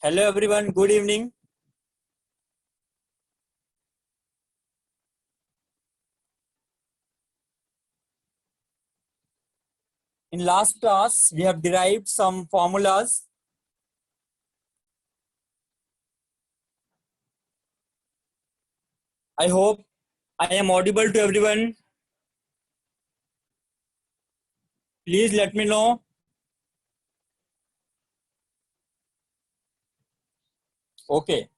Hello everyone, good evening. In last class, we have derived some formulas. I hope I am audible to everyone. Please let me know. Okay.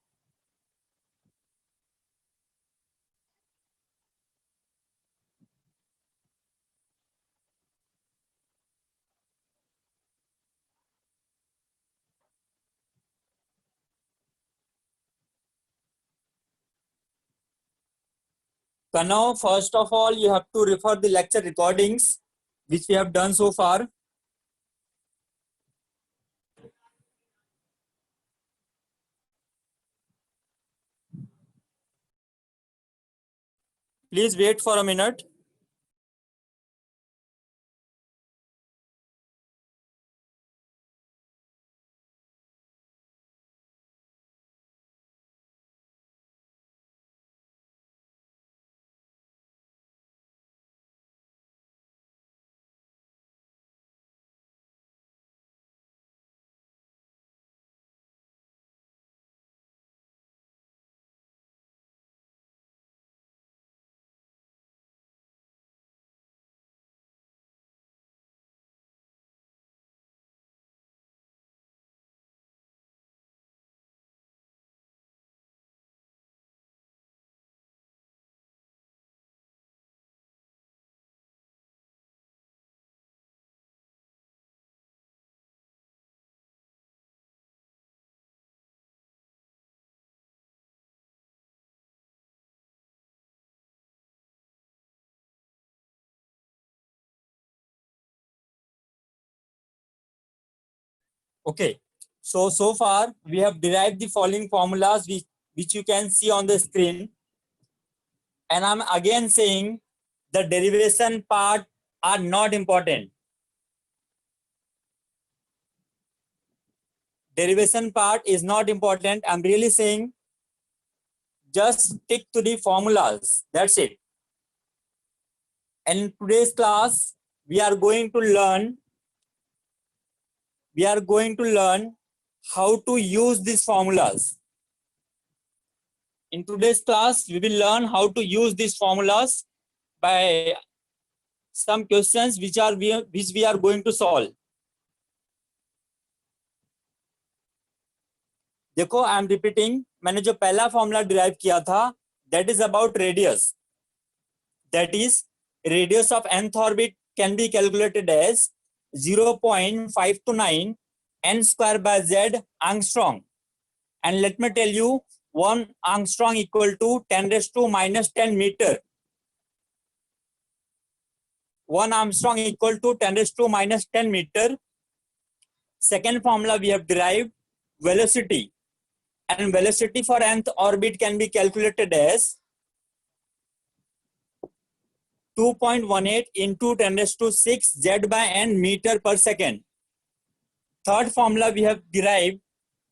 So now, first of all, you have to refer the lecture recordings, which we have done so far. Please wait for a minute. Okay. So far, we have derived the following formulas, which you can see on the screen. And I'm again saying the derivation part are not important. Derivation part is not important. I'm really saying just stick to the formulas. That's it. And in today's class, we are going to learn how to use these formulas. In today's class, we will learn how to use these formulas by some questions which we are going to solve. देखो, I am repeating, मैंने जो पहला formula derive किया था, that is about radius. That is radius of nth orbit can be calculated as 0.529 n square by z angstrom. And let me tell you, 1 angstrom equal to 10 raised to minus 10 meter. 1 angstrom equal to 10 raised to minus 10 meter. Second formula we have derived velocity. And velocity for nth orbit can be calculated as 2.18 into 10 raised to 6 z by n meter per second. Third formula we have derived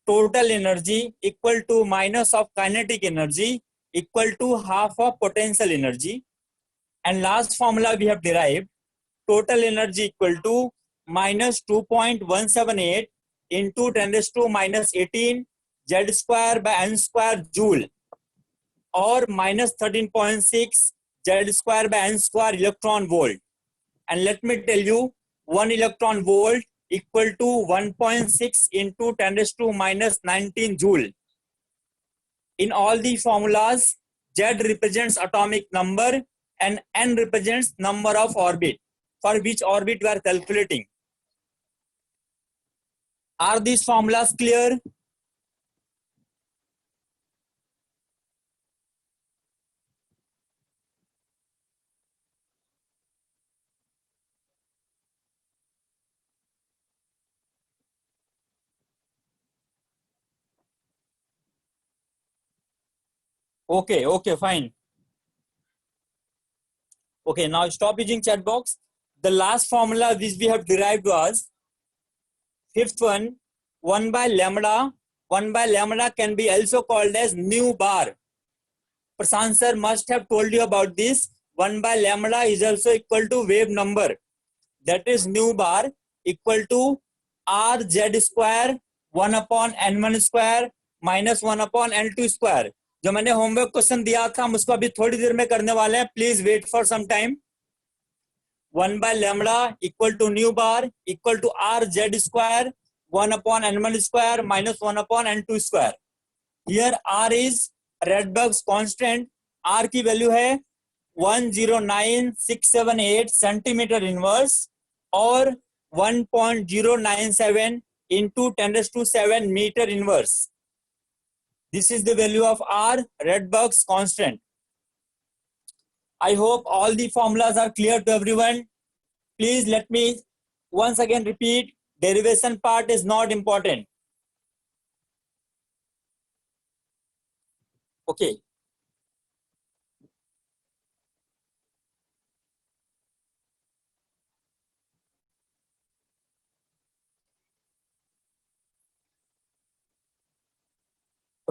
total energy equal to minus of kinetic energy equal to half of potential energy. And last formula we have derived total energy equal to minus 2.178 into 10 raised to minus 18 z square by n square joule, or minus 13.6 z square by n square electron volt. And let me tell you, 1 electron volt equal to 1.6 into 10 raised to minus 19 joule. In all the formulas, z represents atomic number and n represents number of orbit for which orbit we are calculating. Are these formulas clear? Okay, fine. Okay, now stop using chat box. The last formula which we have derived was fifth one, 1 by lambda 1 by lambda can be also called as nu bar. Prashant sir must have told you about this. 1 by lambda is also equal to wave number. That is nu bar equal to rz square 1 upon n1 square minus 1 upon n2 square. जो मैंने homework question दिया था हम उसको अभी थोड़ी देर में करने वाले हैं. Please wait for some time. 1 by lambda equal to nu bar equal to rz square 1 upon n1 square minus 1 upon n2 square. Here r is Rydberg's constant. r की वैल्यू है 109678 सेंटीमीटर इनवर्स और 1.097 into 10⁷ meter inverse. This is the value of r, Rydberg's constant. I hope all the formulas are clear to everyone. Please let me once again repeat, derivation part is not important. Okay.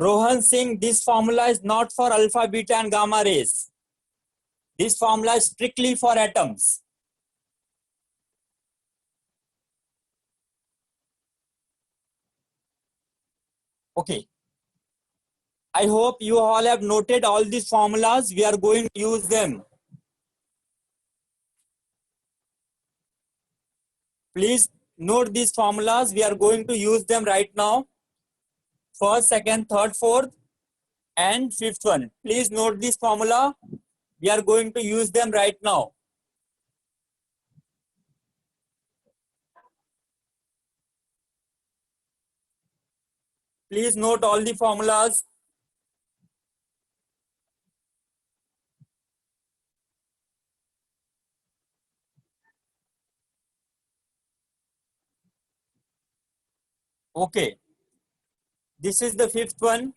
Rohan Singh, this formula is not for alpha, beta and gamma rays. This formula is strictly for atoms. Okay. I hope you all have noted all these formulas. We are going to use them. Please note these formulas. We are going to use them right now. First, second, third, fourth, and fifth one. Please note this formula. We are going to use them right now. Please note all the formulas. Okay. This is the fifth one.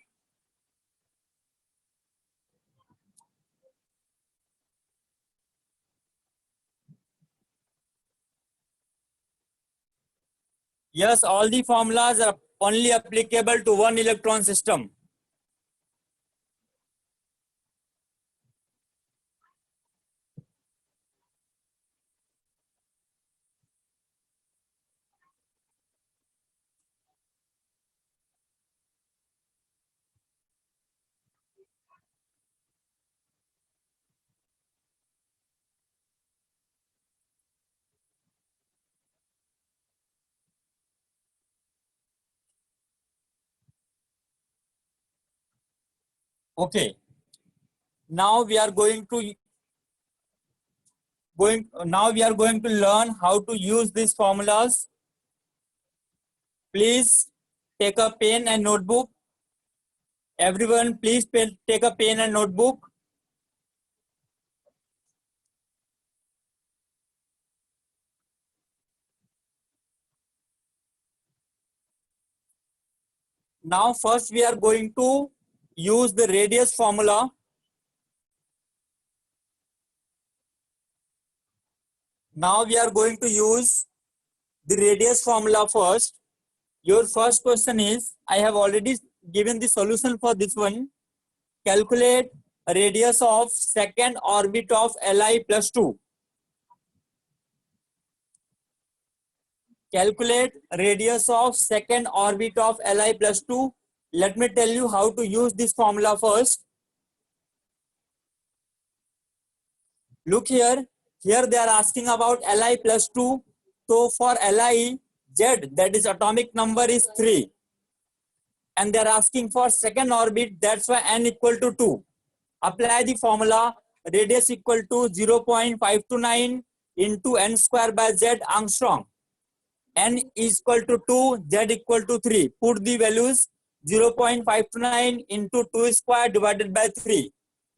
Yes, all the formulas are only applicable to one electron system. Okay. Now we are going to learn how to use these formulas. Please take a pen and notebook. Everyone, please take a pen and notebook. Now first we are going to use the radius formula. Now we are going to use the radius formula first. Your first question is, I have already given the solution for this one. Calculate radius of second orbit of Li plus 2. Calculate radius of second orbit of Li plus 2. Let me tell you how to use this formula first. Look here. Here they are asking about Li plus 2. So for Li, Z, that is atomic number, is 3. And they are asking for second orbit, that's why n equal to 2. Apply the formula. Radius equal to 0.529 into n square by Z angstrom. N is equal to 2, Z equal to 3. Put the values. 0.529 into 2 square divided by 3.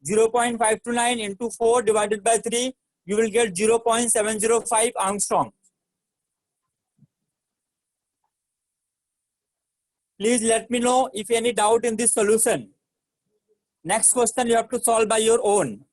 0.529 into 4 divided by 3. You will get 0.705 angstrom. Please let me know if any doubt in this solution. Next question you have to solve by your own.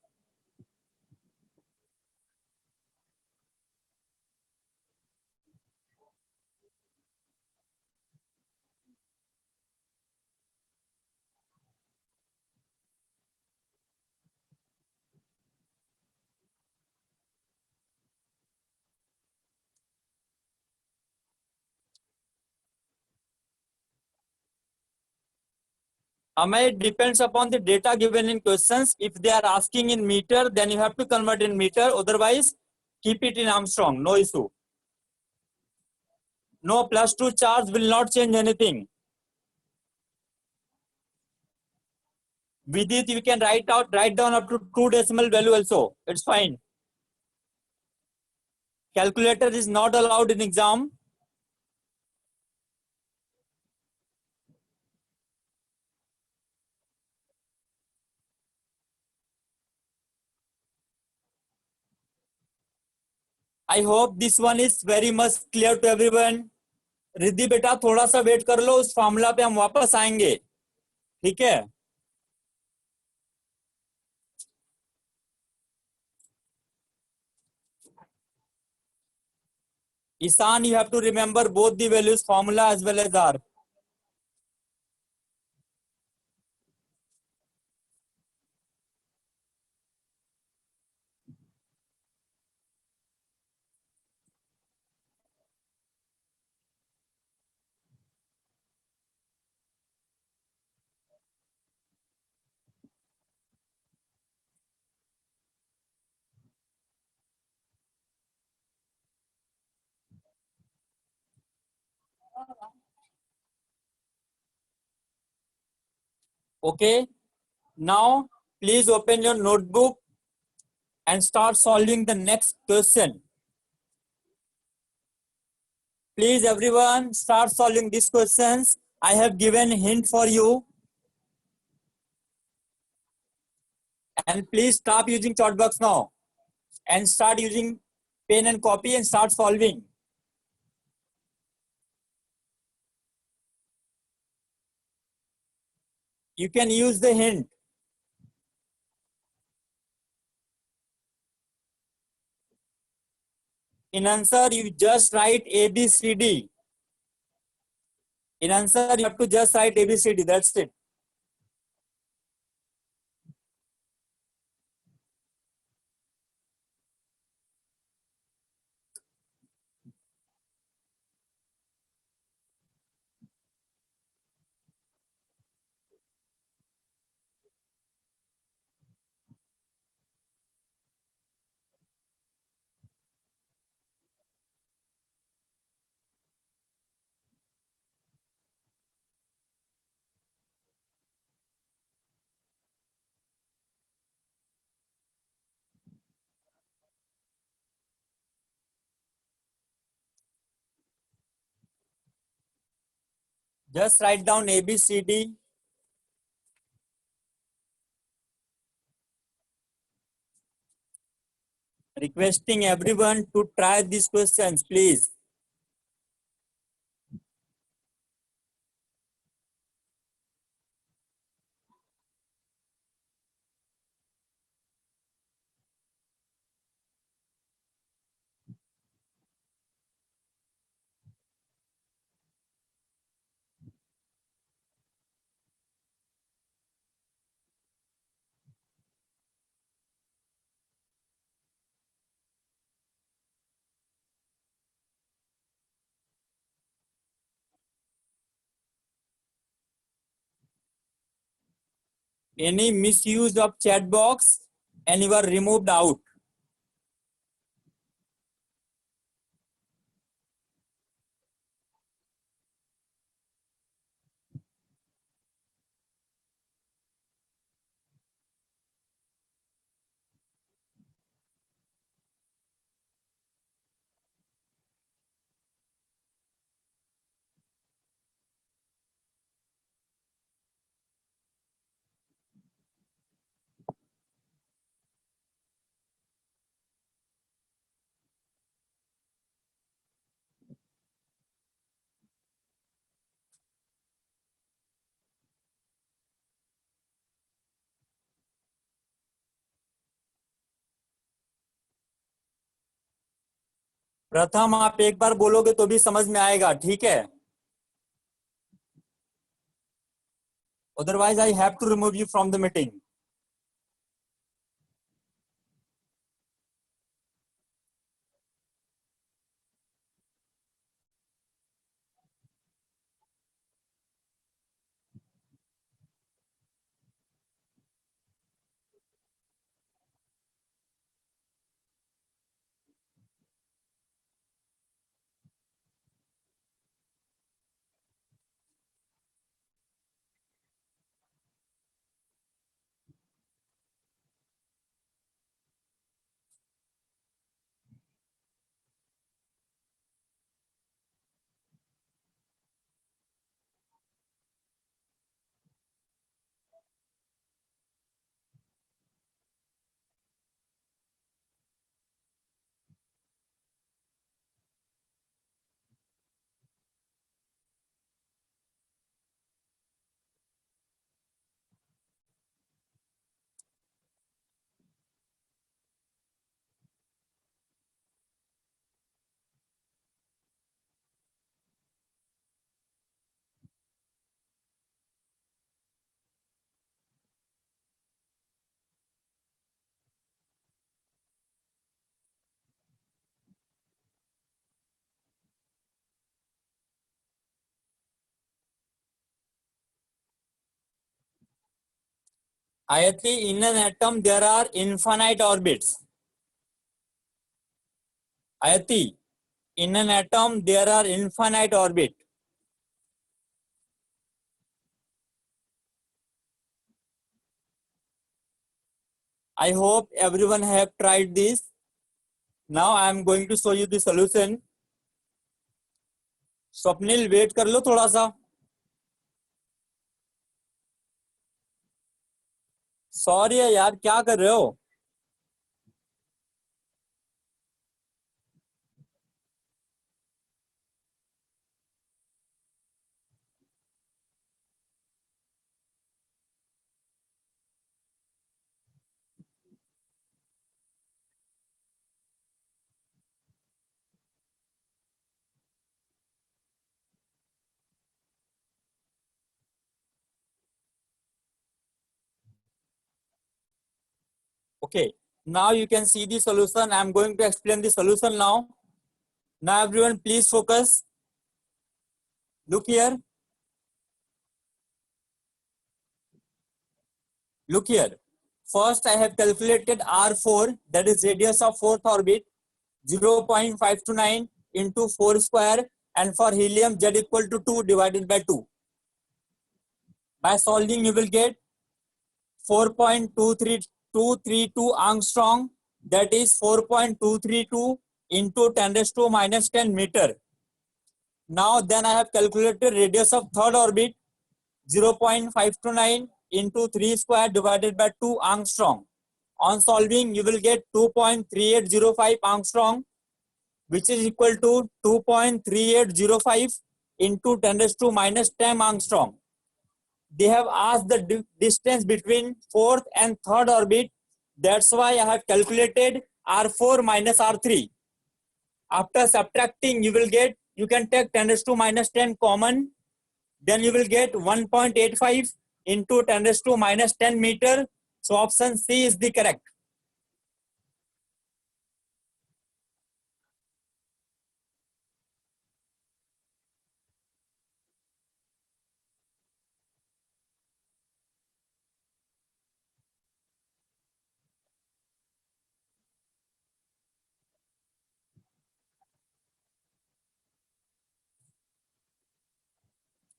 It depends upon the data given in questions. If they are asking in meter, then you have to convert in meter. Otherwise, keep it in Armstrong. No issue. No, +2 charge will not change anything. With it, you can write down up to 2 decimal value also. It's fine. Calculator is not allowed in exam. I hope this one is very much clear to everyone. Riddhi बेटा थोड़ा सा wait कर लो, उस formula पे हम वापस आएंगे, ठीक है? Ishan, you have to remember both the values, formula as well as R. Okay. Now, please open your notebook and start solving the next question. Please, everyone, start solving these questions. I have given a hint for you. And please stop using chat box now and start using pen and copy and start solving. You can use the hint. In answer, you just write A, B, C, D. In answer, you have to just write A, B, C, D. That's it. Just write down A, B, C, D. Requesting everyone to try these questions, please. Any misuse of chat box and you are removed out. प्रथम आप एक बार बोलोगे तो भी समझ में आएगा, ठीक है? Otherwise, I have to remove you from the meeting. Ayati, in an atom there are infinite orbits. Ayati, in an atom there are infinite orbit. I hope everyone have tried this. Now I am going to show you the solution. Swapnil wait कर लो थोड़ा सा. Sorry यार, क्या कर रहे हो? Okay, now you can see the solution. I am going to explain the solution now. Now everyone please focus. Look here. Look here. First I have calculated R4, that is radius of fourth orbit, 0.529 into 4 square, and for helium Z equal to 2 divided by 2. By solving you will get 4.23232 angstrom, that is 4.232 into 10 raised to minus 10 meter. Now then I have calculated radius of third orbit, 0.529 into 3 square divided by 2 angstrom. On solving you will get 2.3805 angstrom, which is equal to 2.3805 into 10 raised to minus 10 angstrom. They have asked the distance between fourth and third orbit. That's why I have calculated R4 minus R3. After subtracting, you will get, you can take 10 raised to minus 10 common. Then you will get 1.85 into 10 raised to minus 10 meter. So option C is the correct.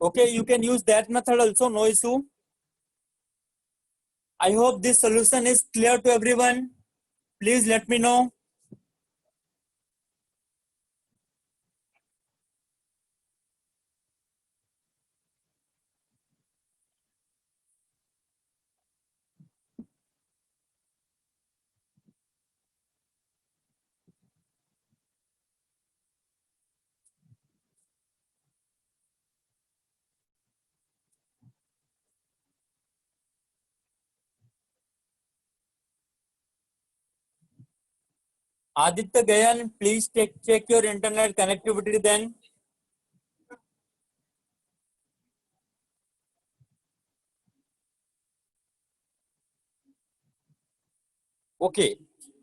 Okay, you can use that method also, no issue. I hope this solution is clear to everyone. Please let me know. Aditya Gayan, please check your internet connectivity then. Okay,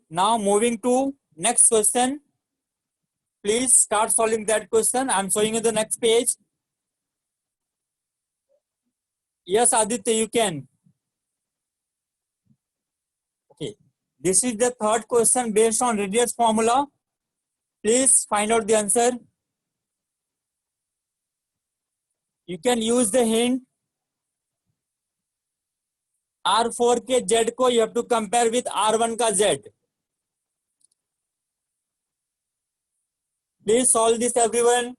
now moving to next question. Please start solving that question. I'm showing you the next page. Yes, Aditya, you can. Okay, this is the third question based on radius formula. Please find out the answer. You can use the hint. R4 के Z को you have to compare with R1 का Z. Please solve this everyone.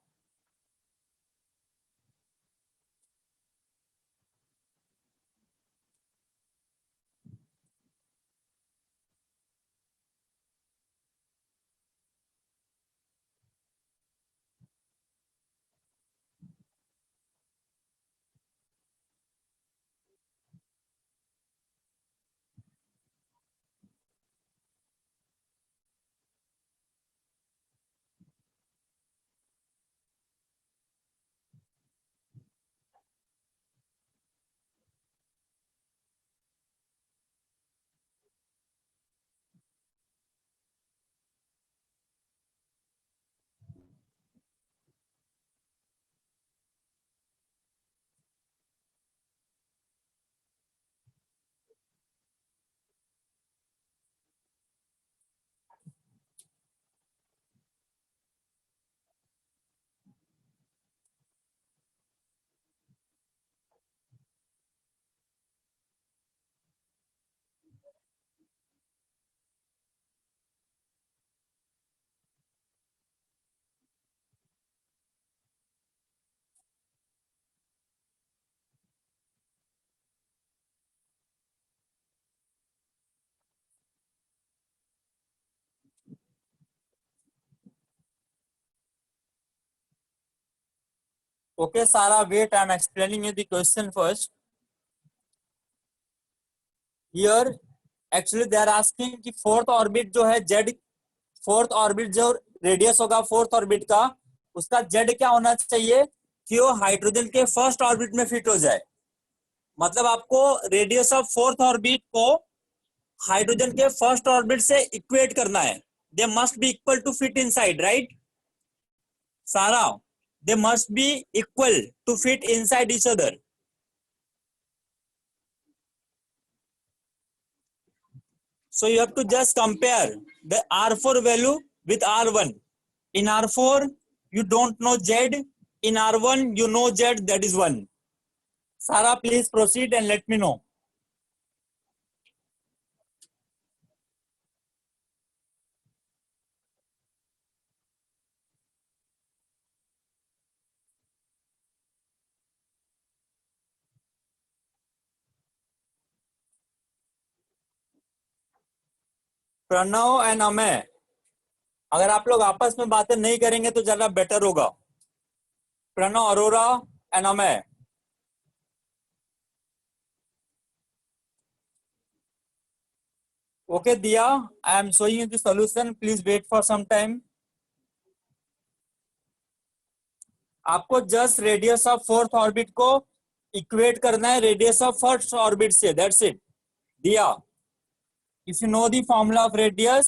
Okay, Sarah, wait, I'm explaining you the question first. Here, actually they are asking कि fourth orbit जो है Z, fourth orbit जो radius होगा fourth orbit का, उसका Z क्या होना चाहिए कि वो हाइड्रोजन के फर्स्ट ऑर्बिट में फिट हो जाए. मतलब आपको रेडियस ऑफ फोर्थ ऑर्बिट को हाइड्रोजन के फर्स्ट ऑर्बिट से इक्वेट करना है. They must be equal to fit inside, right Sara? They must be equal to fit inside each other. So you have to just compare the R4 value with R1. In R4, you don't know Z. In R1, you know Z, that is 1. Sarah, please proceed and let me know. Pranav and Amay, अगर आप लोग आपस में बातें नहीं करेंगे तो ज्यादा बेटर होगा. Pranav, Arora and Amay. Okay, Diya, I am showing you the solution. Please wait for some time. आपको just radius of fourth orbit को इक्वेट करना है रेडियस ऑफ फर्स्ट ऑर्बिट से. That's it. दिया, if you know the formula of radius,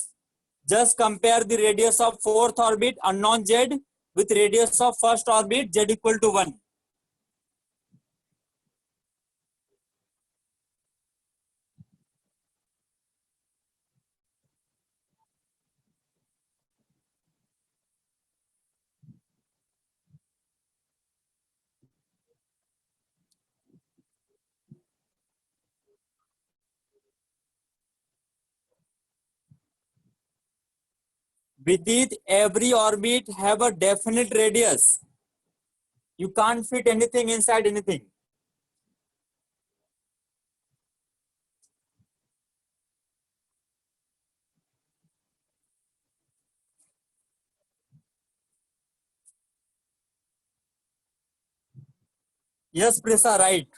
just compare the radius of fourth orbit unknown Z with radius of first orbit Z equal to 1. Vidit, every orbit have a definite radius. You can't fit anything inside anything. Yes, Prisa, right.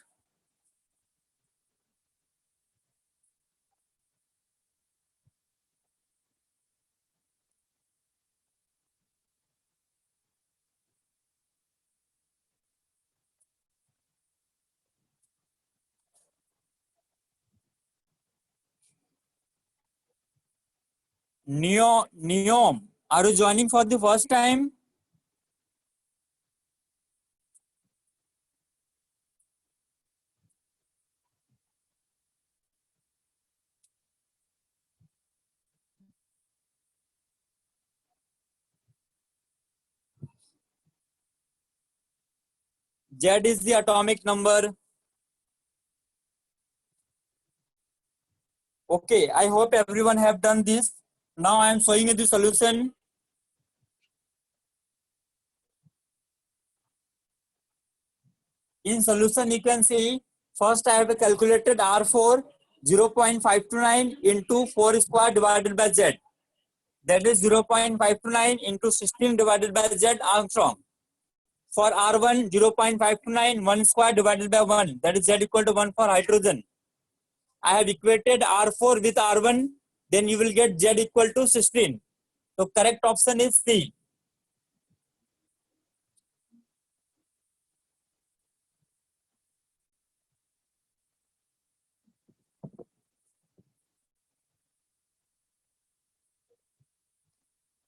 Neom, are you joining for the first time? Z is the atomic number. Okay, I hope everyone have done this. Now I am showing you the solution. In solution, you can see first I have calculated R4 0.529 into 4 square divided by Z. That is 0.529 into 16 divided by Z Armstrong. For R1 0.529 1 square divided by 1, that is Z equal to 1 for hydrogen. I have equated R4 with R1, then you will get Z equal to 16. So correct option is C.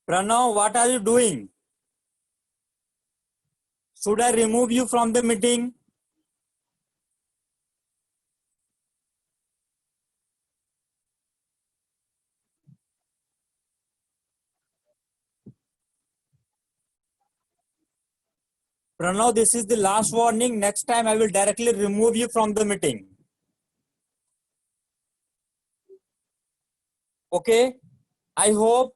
Pranav, what are you doing? Should I remove you from the meeting? Pranav, this is the last warning. Next time I will directly remove you from the meeting. Okay? I hope.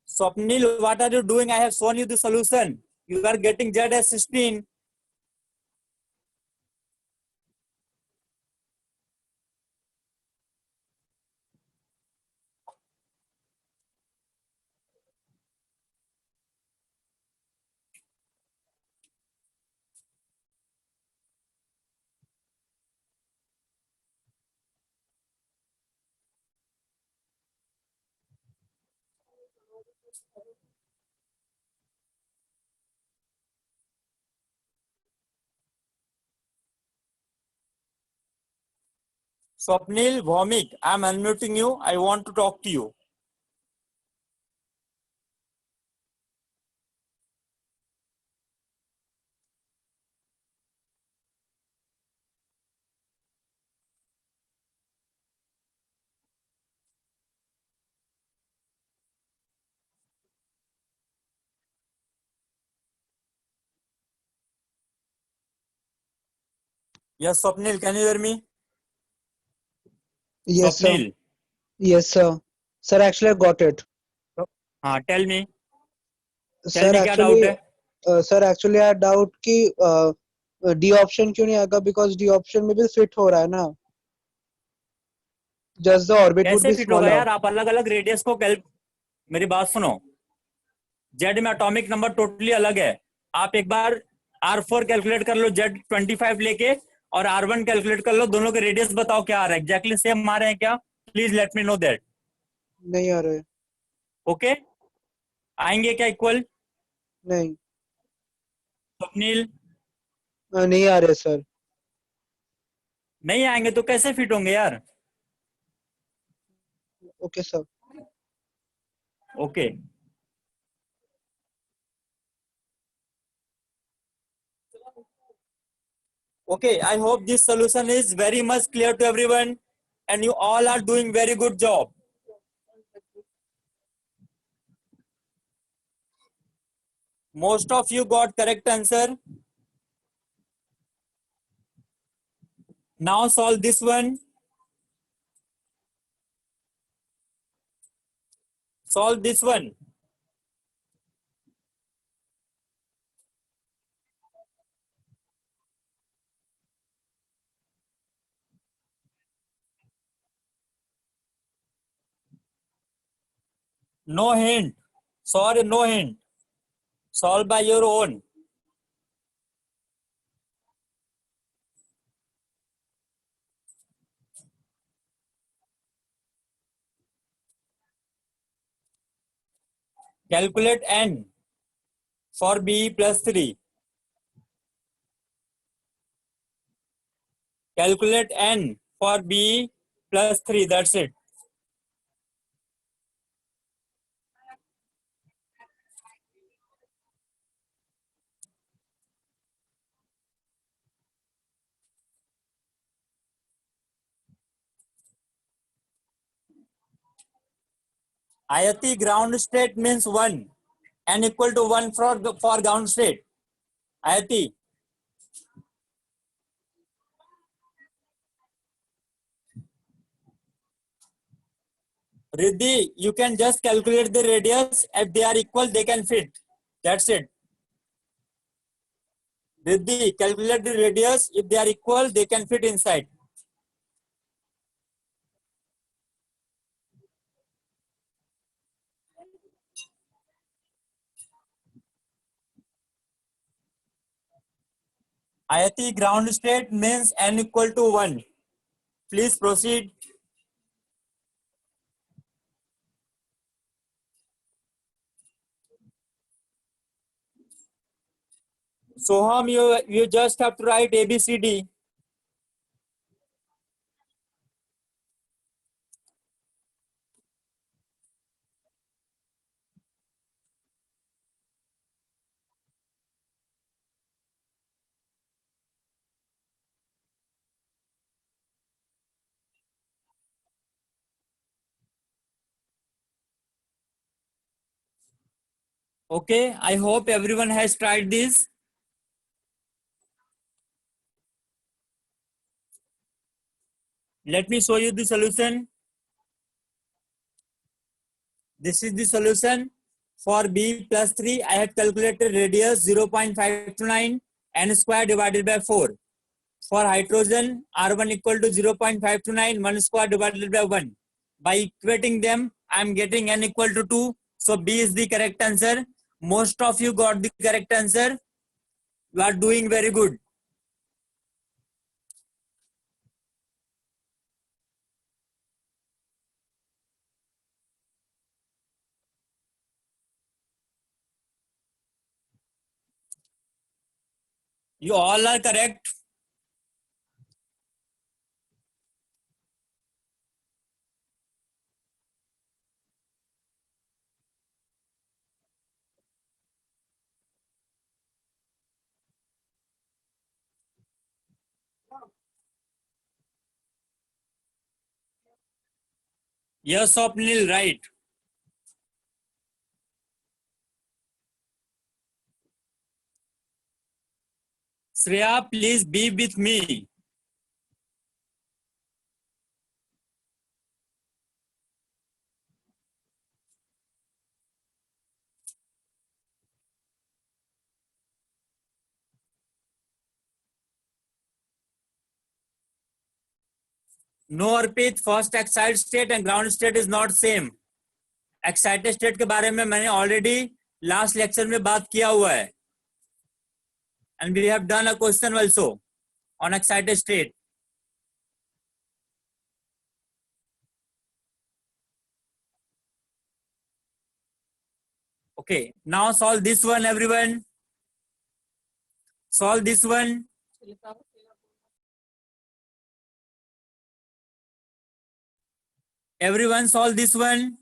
Swapnil, what are you doing? I have shown you the solution. You are getting Z as 16. Swapnil, Bhaumik, I'm unmuting you. I want to talk to you. Yes, Swapnil, can you hear me? Yes, sir. Swapnil, Yes, sir. Sir, actually, I got it. हाँ tell me. Tell sir me क्या doubt actually है? Sir actually I doubt कि D option क्यों नहीं आएगा, because D option में भी fit हो रहा है ना, जस्ट द ऑर्बिट वुड कैसे बी फिट होगा स्मॉलर. यार? आप अलग अलग रेडियस को मेरी बात सुनो. जेड में एटॉमिक नंबर टोटली अलग है. आप एक बार R4 कैलकुलेट कर लो Z25 लेके, और R1 कैलकुलेट कर लो. दोनों के रेडियस बताओ क्या आ रहा है. एग्जैक्टली सेम आ रहे हैं क्या? Please let me know that. नहीं आ रहे. ओके, आएंगे क्या इक्वल? नहीं. स्वप्निल, नहीं आ रहे सर. नहीं आएंगे तो कैसे फिट होंगे यार? Okay sir. Okay. Okay, I hope this solution is very much clear to everyone and you all are doing very good job. Most of you got correct answer. Now solve this one. Solve this one. No hint. Sorry, no hint. Solve by your own. Calculate n for B plus 3. Calculate n for B plus 3. That's it. Ayati, ground state means 1. N equal to 1 for ground state. Ayati. Riddhi, you can just calculate the radius. If they are equal, they can fit. That's it. Riddhi, calculate the radius. If they are equal, they can fit inside. Ayati, ground state means n equal to 1. Please proceed. Soham, you just have to write ABCD. Okay, I hope everyone has tried this. Let me show you the solution. This is the solution. For B plus 3, I have calculated radius 0.529 n square divided by 4. For hydrogen, R1 equal to 0.529 1 square divided by 1. By equating them, I am getting n equal to 2. So B is the correct answer. Most of you got the correct answer. You are doing very good. You all are correct. Yes, Swapnil, right. Shreya, please be with me. No, Arpit, first excited state and ground state is not same. Excited state के बारे में मैंने already last lecture में बात किया हुआ है, and we have done a question also on excited state. Okay, now solve this one, everyone. Solve this one. Everyone solve this one.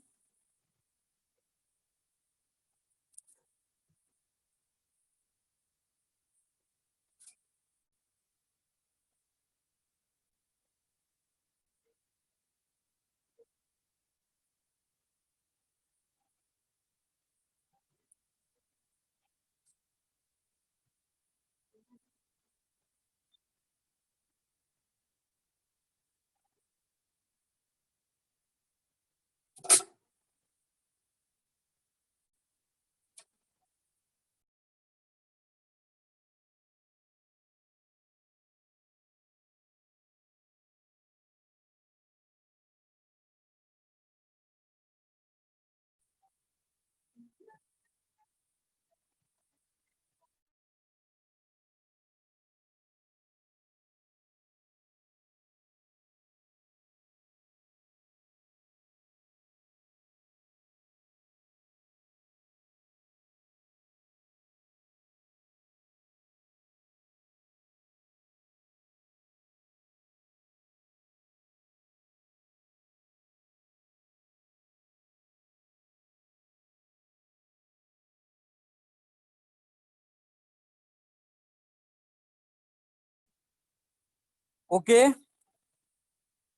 Okay.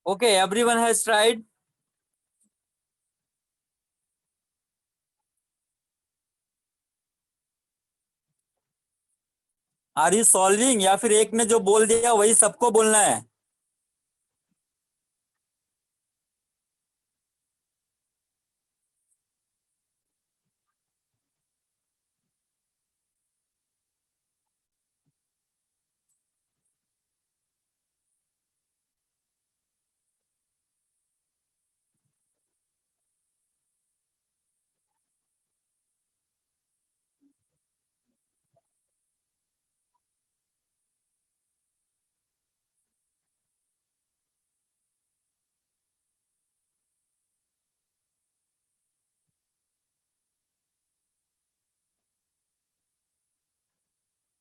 Okay, everyone has tried. Are you solving, या फिर एक ने जो बोल दिया वही सबको बोलना है?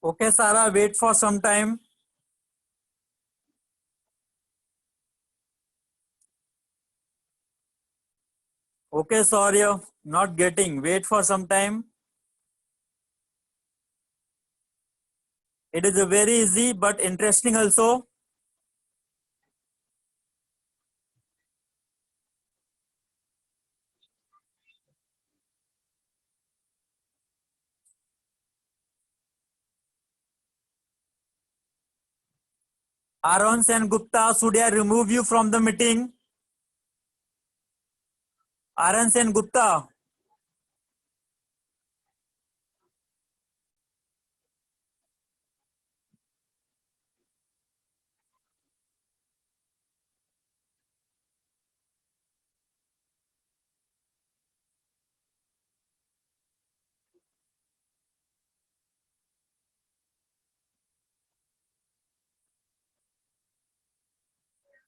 Okay, Sarah, wait for some time. Okay, sorry, not getting. Wait for some time. It is a very easy but interesting also. Aaron Sen Gupta, should I remove you from the meeting? Aaron Sen Gupta.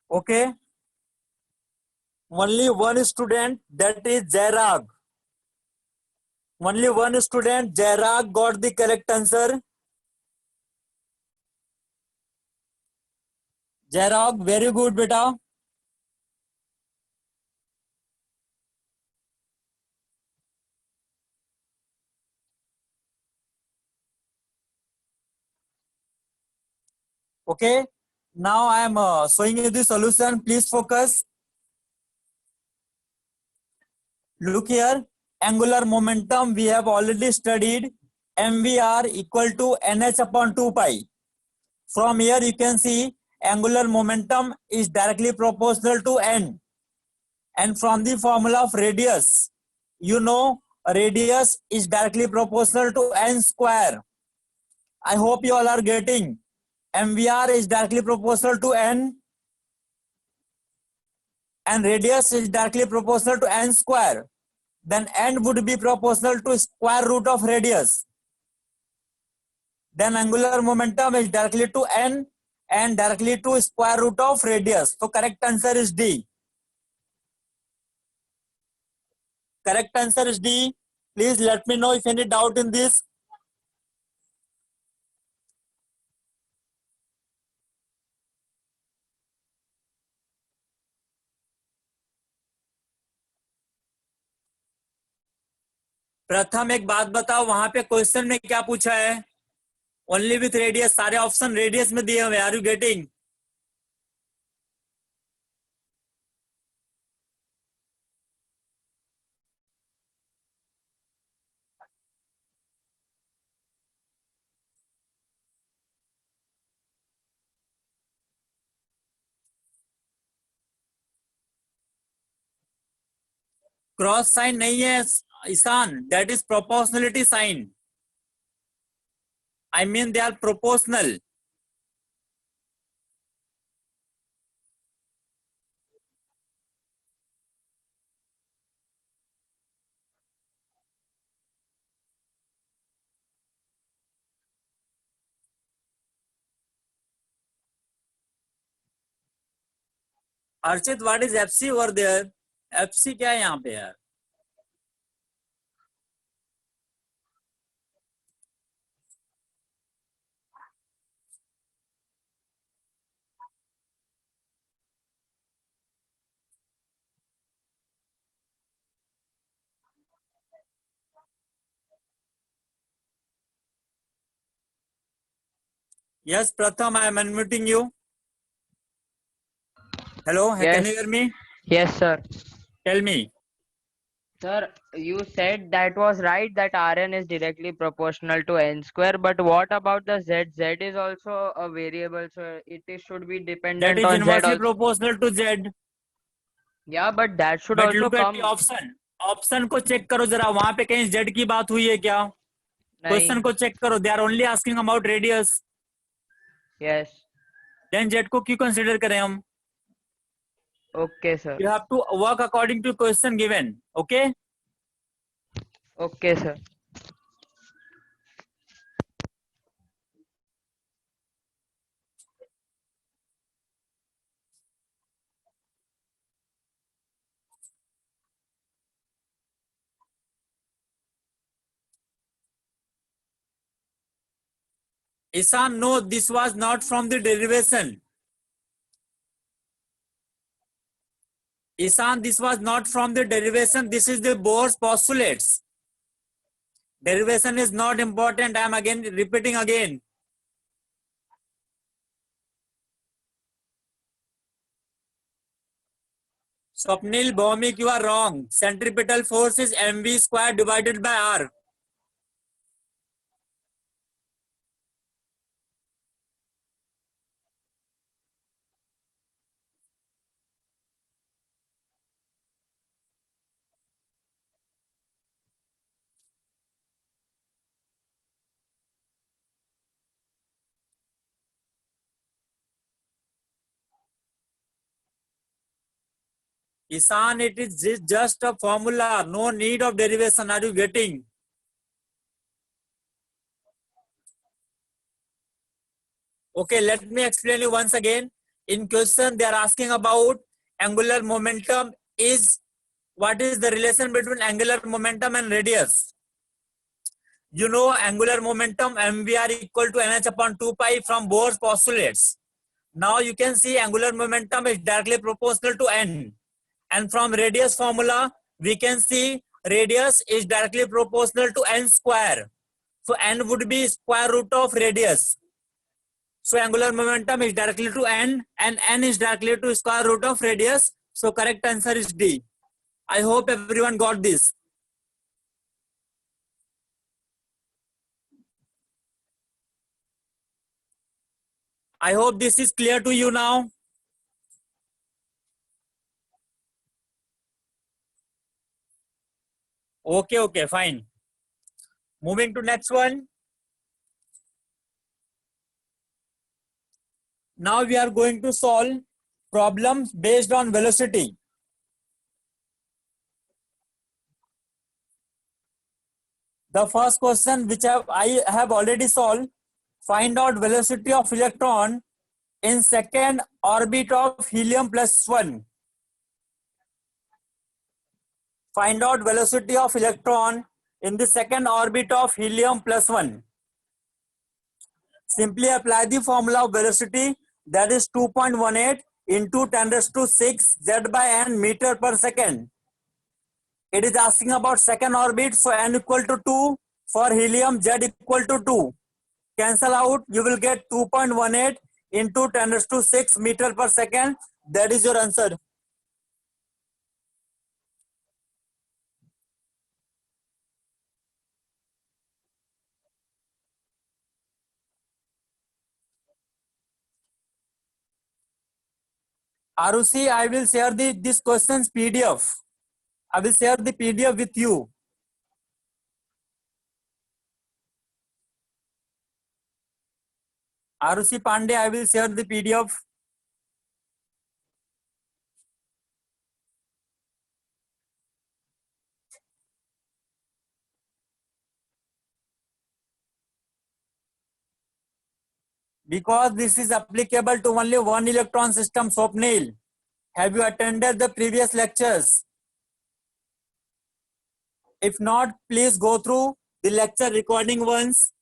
Okay. Only one student, that is Jairag. Only one student, Jairag, got the correct answer. Jairog, very good beta. Okay, now I am showing you the solution. Please focus. Look here, angular momentum we have already studied. MVR equal to NH upon 2 pi. From here you can see angular momentum is directly proportional to N. And from the formula of radius, you know radius is directly proportional to N square. I hope you all are getting. MVR is directly proportional to N and radius is directly proportional to N square. Then N would be proportional to square root of radius. Then angular momentum is directly to N and directly to square root of radius. So correct answer is D. Correct answer is D. Please let me know if any doubt in this. प्रथम एक बात बताओ, वहां पे question में क्या पूछा है? ओनली विथ रेडियस, सारे ऑप्शन रेडियस में दिए हुए, are you getting? Cross sign नहीं है Ishan, that is proportionality sign. I mean they are proportional. Archit, what is FC over there? FC क्या है यहाँ पे यार? Yes, Pratham, I am unmuting you. Hello, Yes. can you hear me? Yes, sir. Tell me. Sir, you said that was right that Rn is directly proportional to n square, but what about the z? Z is also a variable, so should be That dependent is on z inversely also. proportional to Z. Yeah, but that should But also look at come. the option. Option को check करो जरा, वहां पे कहीं Z की बात हुई है क्या? क्वेश्चन नहीं. को चेक करो. They are only asking about radius. Yes. Then Z को क्यों कंसिडर करें हम? Okay, sir. You have to work according to question given. Okay? Okay, sir. Ishan, no, this was not from the derivation. Ishan, this was not from the derivation. This is the Bohr's postulates. Derivation is not important. I am again repeating again. Swapnil, Bhaumik, you are wrong. Centripetal force is mv square divided by r. Ishan, it is just a formula. No need of derivation. Are you getting? Okay, let me explain you once again. In question, they are asking about angular momentum is, what is the relation between angular momentum and radius? You know angular momentum MVR equal to NH upon 2 pi from Bohr's postulates. Now you can see angular momentum is directly proportional to n. And from radius formula, we can see radius is directly proportional to n square. So n would be square root of radius. So angular momentum is directly to n and n is directly to square root of radius. So correct answer is D. I hope everyone got this. I hope this is clear to you now. Okay, fine. Moving to next one. Now we are going to solve problems based on velocity. The first question which I have already solved, find out velocity of electron in second orbit of helium plus 1. Find out velocity of electron in the second orbit of helium plus 1. Simply apply the formula of velocity, that is 2.18 into 10 raised to 6 z by n meter per second. It is asking about second orbit, so n equal to 2. For helium, z equal to 2. Cancel out, you will get 2.18 into 10 raised to 6 meter per second. That is your answer. Arushi, I will share this questions PDF. I will share the PDF with you. Arushi Pandey, I will share the PDF. Because this is applicable to only one electron system, Swapnil. Have you attended the previous lectures? If not, please go through the lecture recording once.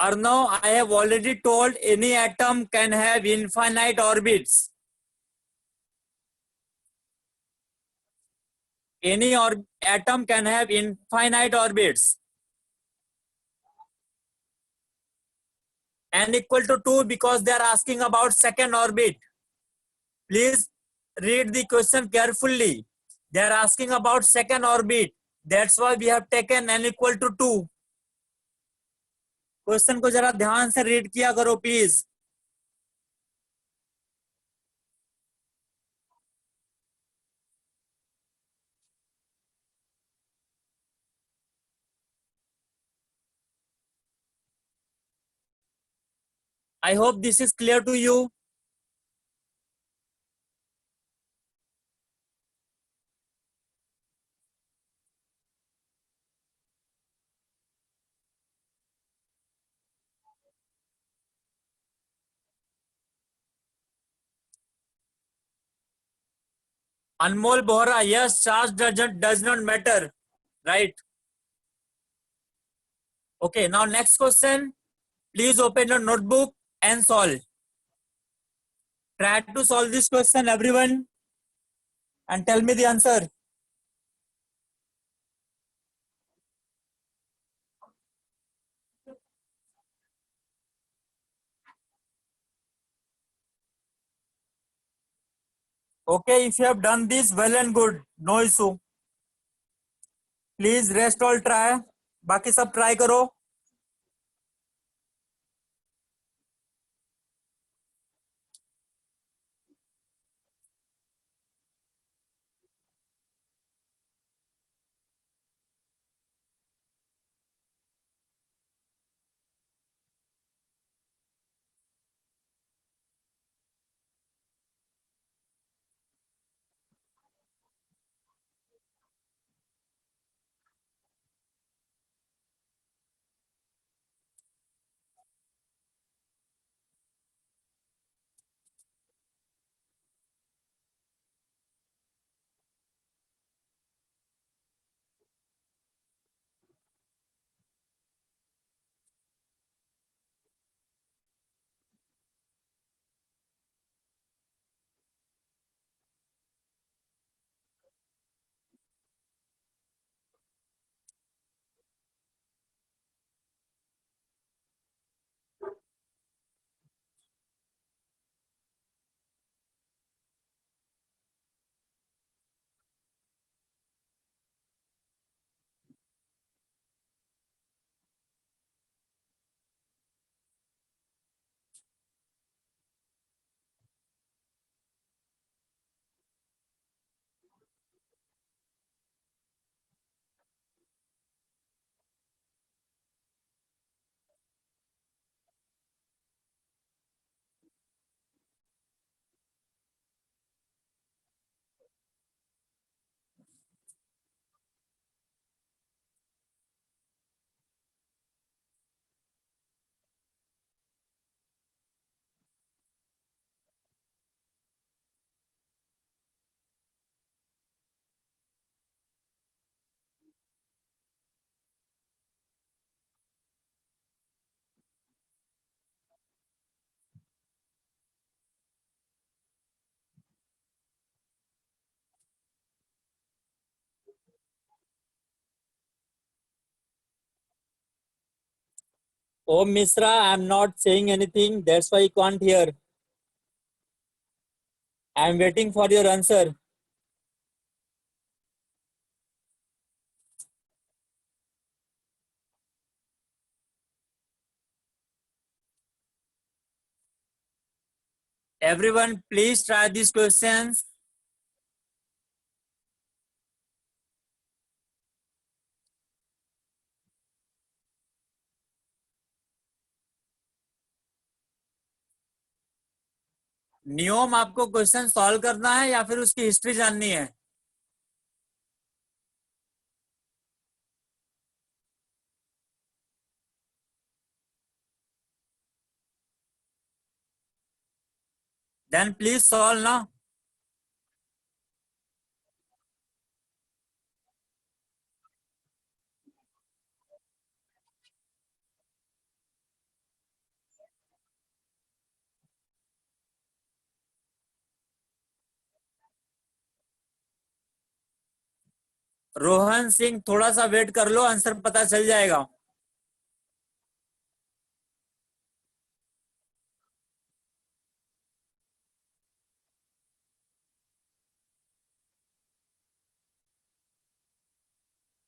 Arnav, I have already told any atom can have infinite orbits. Any atom can have infinite orbits. N equal to 2 because they are asking about second orbit. Please read the question carefully. They are asking about second orbit. That's why we have taken n equal to 2. Question को जरा ध्यान से read किया करो please. I hope this is clear to you. Anmol Bohra, yes, charge does not matter, right? Okay, now next question. Please open your notebook and solve. Try to solve this question, everyone, and tell me the answer. Okay, if you have done this, well and good, no issue. Please rest all try. बाकी सब try करो. Om Misra, I'm not saying anything. That's why you can't hear. I'm waiting for your answer. Everyone, please try these questions. नियम आपको question solve करना है या फिर उसकी हिस्ट्री जाननी है? Then please solve now. Rohan Singh, थोड़ा सा वेट कर लो, आंसर पता चल जाएगा.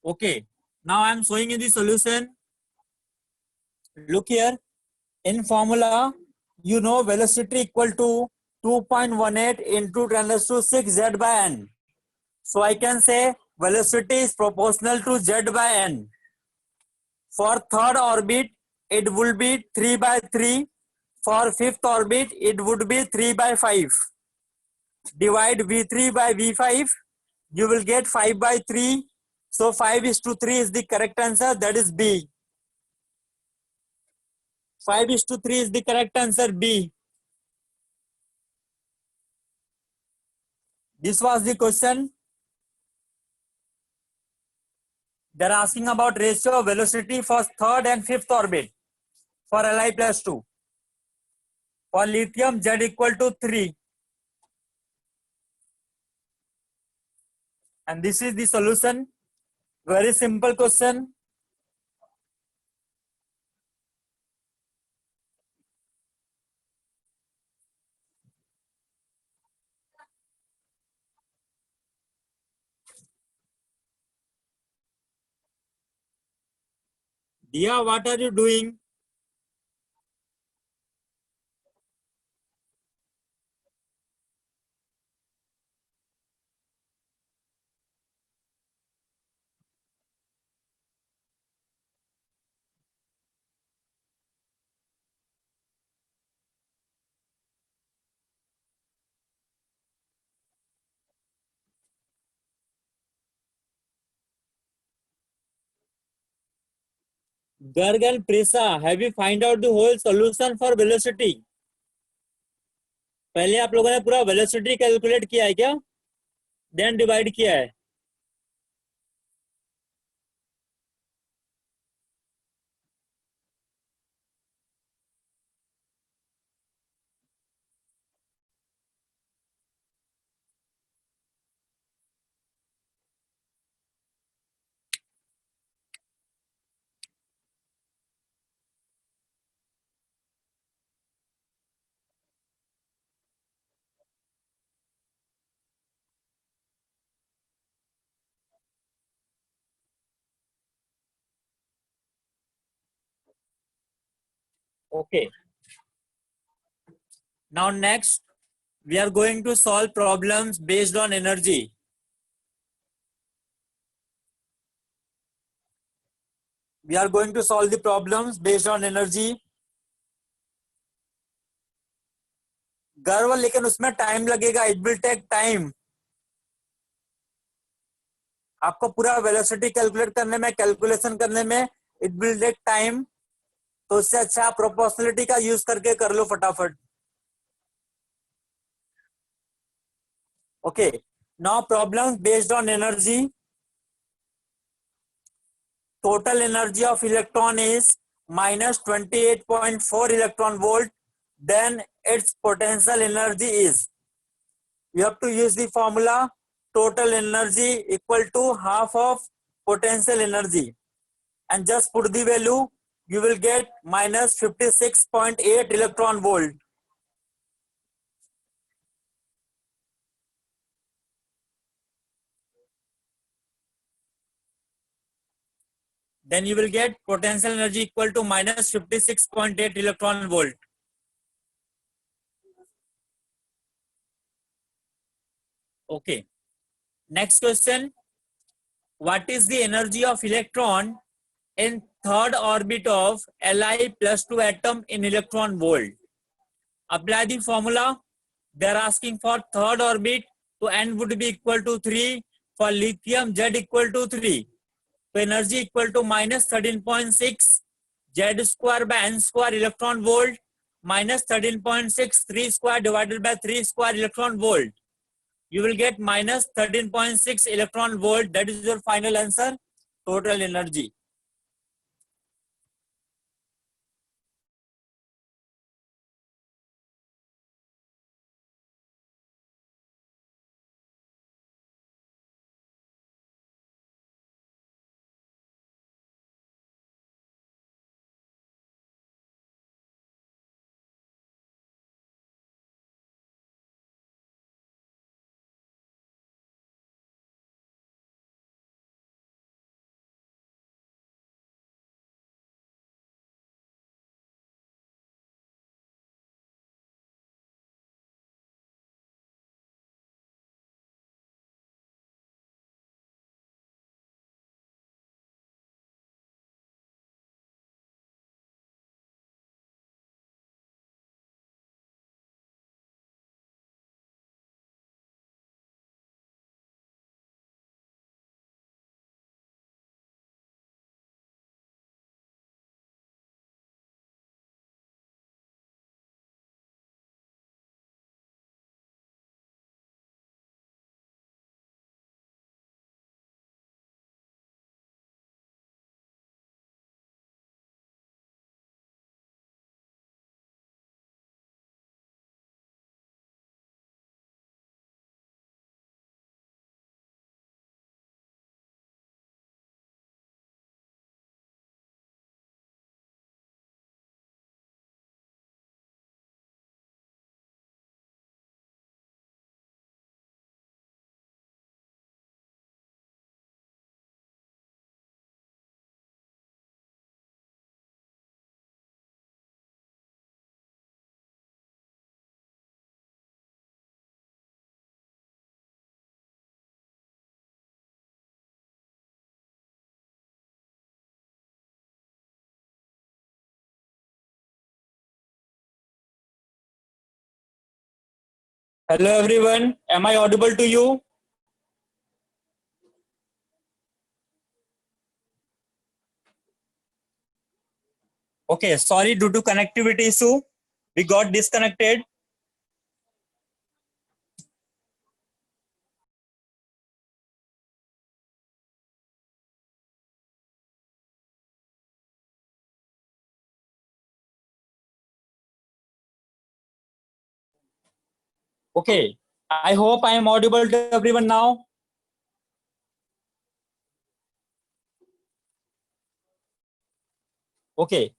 Okay, now I am showing you the solution. Look here. In formula, you know velocity equal to 2.18 into 10 raised to 6 z by n. So I can say velocity is proportional to z by n. For third orbit, it will be 3 by 3. For fifth orbit, it would be 3 by 5. Divide V3 by V5, you will get 5 by 3. So 5:3 is the correct answer, that is B. 5:3 is the correct answer, B. This was the question. They're asking about ratio of velocity for third and fifth orbit for Li plus 2. For lithium, Z equal to 3. And this is the solution. Very simple question. Dia, what are you doing? Garg and Prisa, have you find out the whole solution for velocity? पहले आप लोगों ने पूरा velocity calculate किया है क्या? Then divide किया है? Okay. Now next, we are going to solve problems based on energy. We are going to solve the problems based on energy. गर्व, लेकिन उसमें टाइम लगेगा. It will take time. आपको पूरा वेलोसिटी कैलकुलेट करने में, कैलकुलेशन करने में it will take time. तो उससे अच्छा आप प्रोपोर्शनलिटी का यूज करके कर लो फटाफट. Okay. Now problems based on energy. Total energy of electron is minus 28.4 electron volt. Then its potential energy is. You have to use the formula total energy equal to half of potential energy. And just put the value. you will get minus 56.8 electron volt. Then you will get potential energy equal to minus 56.8 electron volt. Okay. Next question. What is the energy of electron in third orbit of Li plus 2 atom in electron volt? Apply the formula. They are asking for third orbit, so N would be equal to 3. For lithium, Z equal to 3. So energy equal to minus 13.6 Z square by N square electron volt minus 13.6 3 square divided by 3 square electron volt. You will get minus 13.6 electron volt. That is your final answer. Total energy. Hello everyone. Am I audible to you? Okay, sorry, due to connectivity issue, we got disconnected. Okay, I hope I am audible to everyone now. Okay.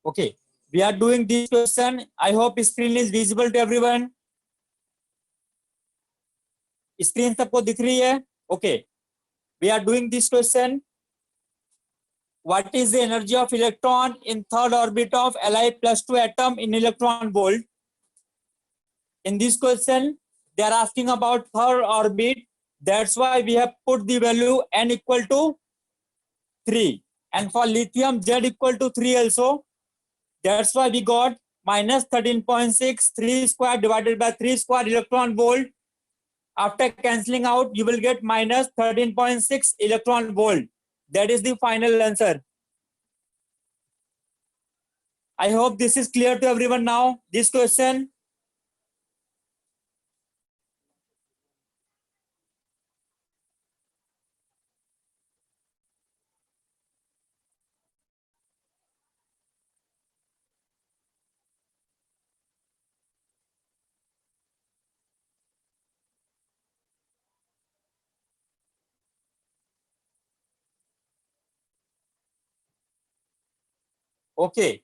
Okay, we are doing this question. I hope screen is visible to everyone. Screen सबको दिख रही है? Okay, we are doing this question. What is the energy of electron in third orbit of Li plus 2 atom in electron volt? In this question, they are asking about third orbit. That's why we have put the value n equal to 3. And for lithium, Z equal to 3 also. That's why we got minus 13.6 3 square divided by 3 square electron volt. After cancelling out, you will get minus 13.6 electron volt. That is the final answer. I hope this is clear to everyone now. This question. Okay.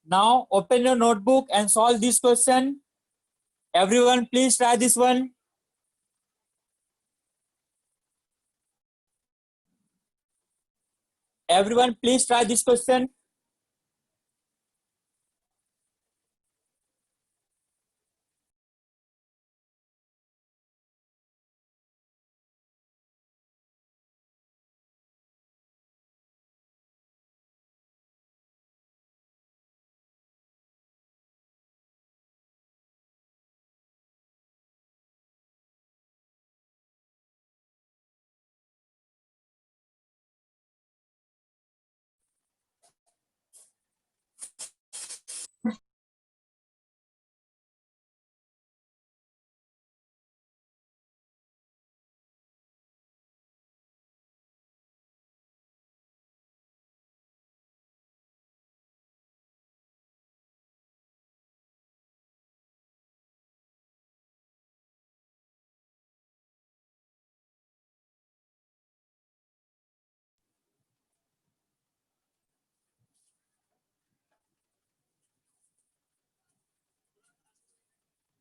Now open your notebook and solve this question. Everyone, please try this one. Everyone, please try this question.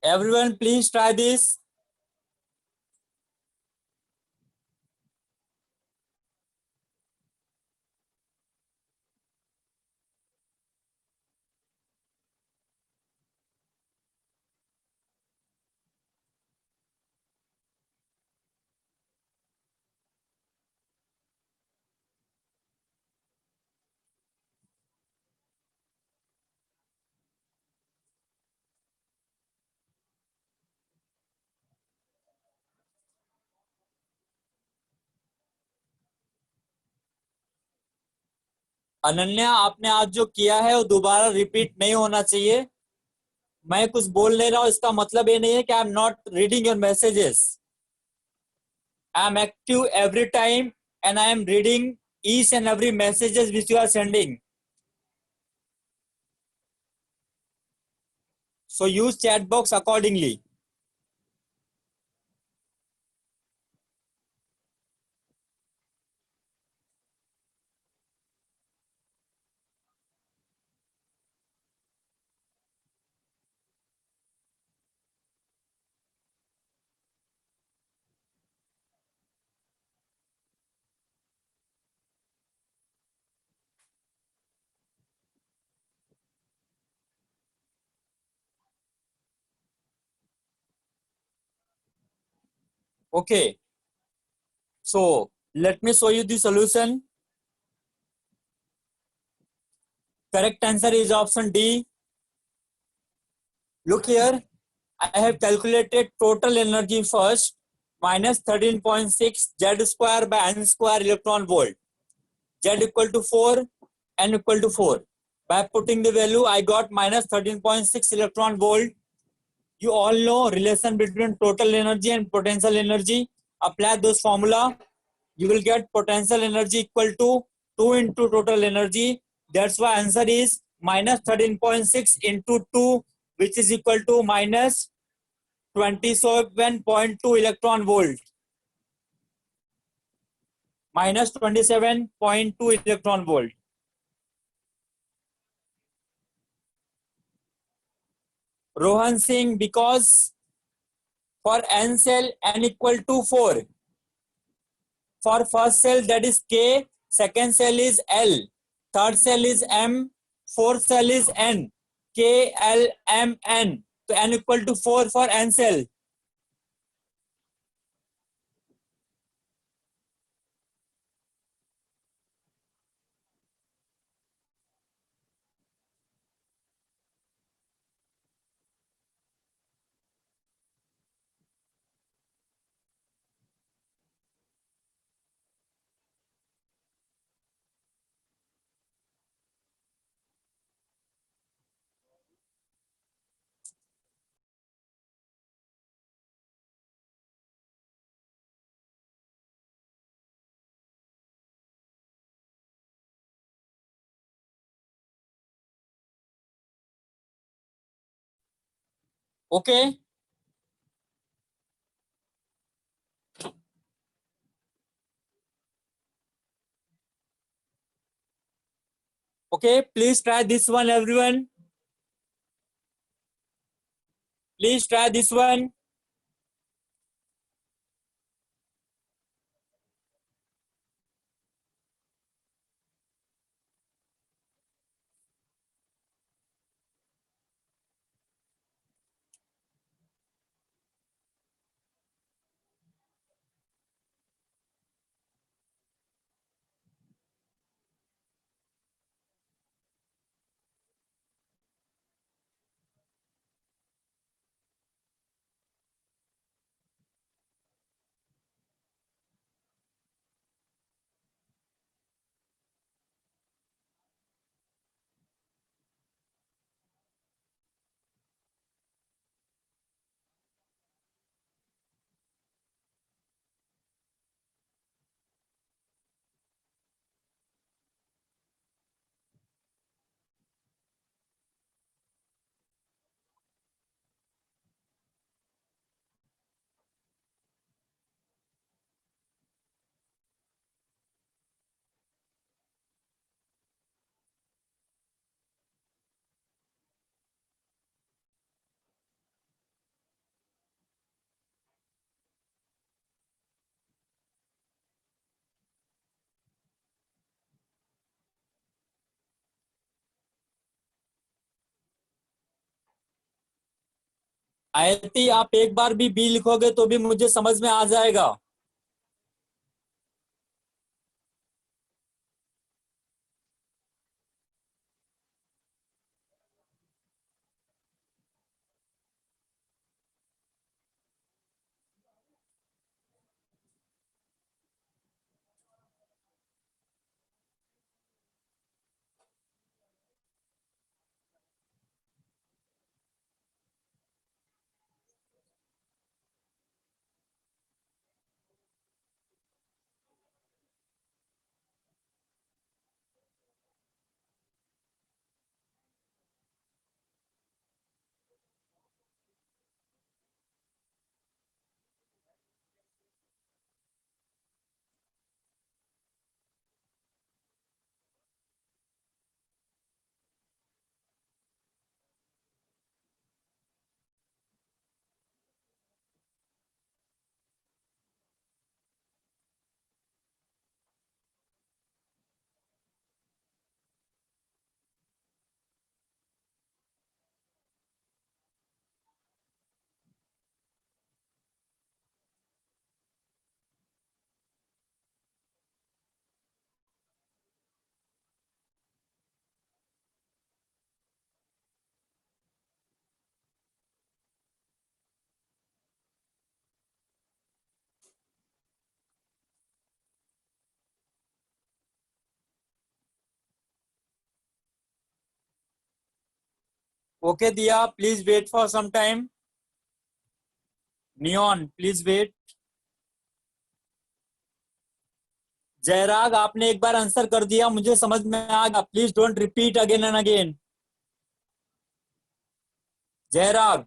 Everyone, please try this. Ananya, आपने आज जो किया है वो दोबारा repeat नहीं होना चाहिए. मैं कुछ बोल ले रहा हूँ इसका मतलब ये नहीं है कि I am not reading your messages. I am active every time and I am reading each and every messages which you are sending. So use chat box accordingly. Okay. So let me show you the solution. Correct answer is option D. Look here. I have calculated total energy first. Minus 13.6 Z square by N square electron volt. Z equal to 4, N equal to 4. By putting the value, I got minus 13.6 electron volt. You all know relation between total energy and potential energy. Apply those formula. You will get potential energy equal to 2 into total energy. That's why answer is minus 13.6 into 2, which is equal to minus 27.2 electron volt. Minus 27.2 electron volt. Rohan Singh, because for n cell n equal to 4. For first cell that is K, second cell is L, third cell is M, fourth cell is N. K, L, M, N. So n equal to 4 for n cell. Okay. Okay, please try this one, everyone. Please try this one. आयती आप एक बार भी B लिखोगे तो भी मुझे समझ में आ जाएगा. Okay, Diya, please wait for some time. Neon, please wait. जयराग आपने एक बार आंसर कर दिया, मुझे समझ में आ गया. Please don't repeat again and again. Jayrag.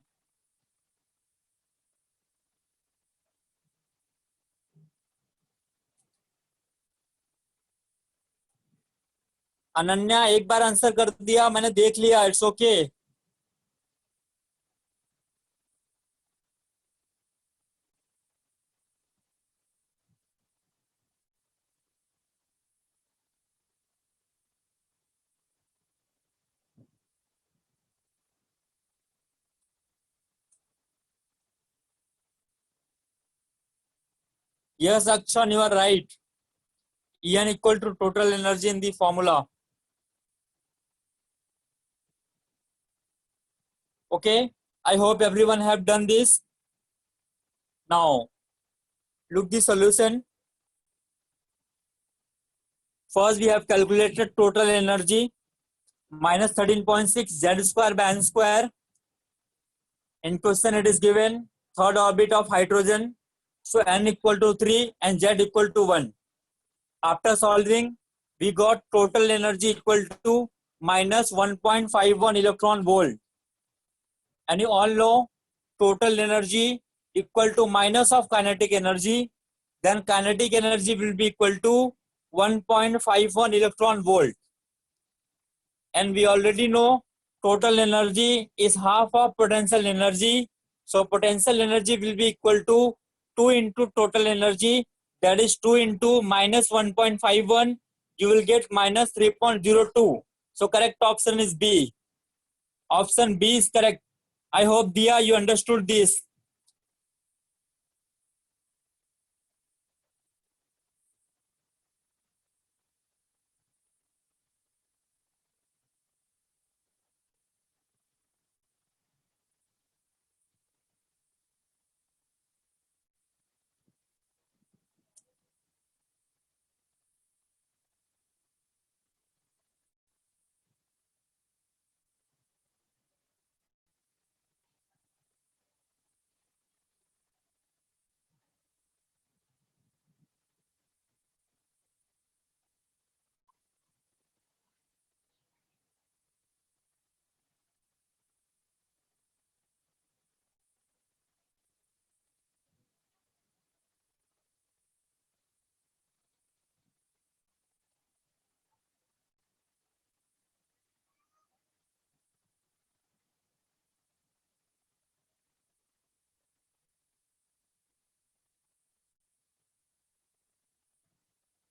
Ananya एक बार आंसर कर दिया, मैंने देख लिया. It's okay. Yes, Akshan, you are right. En equal to total energy in the formula. Okay, I hope everyone have done this. Now, look the solution. First, we have calculated total energy minus 13.6 Z square by N square. In question, it is given third orbit of hydrogen. So N equal to 3 and Z equal to 1. After solving, we got total energy equal to minus 1.51 electron volt. And you all know total energy equal to minus of kinetic energy, then kinetic energy will be equal to 1.51 electron volt. And we already know total energy is half of potential energy. So potential energy will be equal to 2 into total energy, that is 2 into minus 1.51. You will get minus 3.02. So correct option is B. Option B is correct. I hope, Dia, you understood this.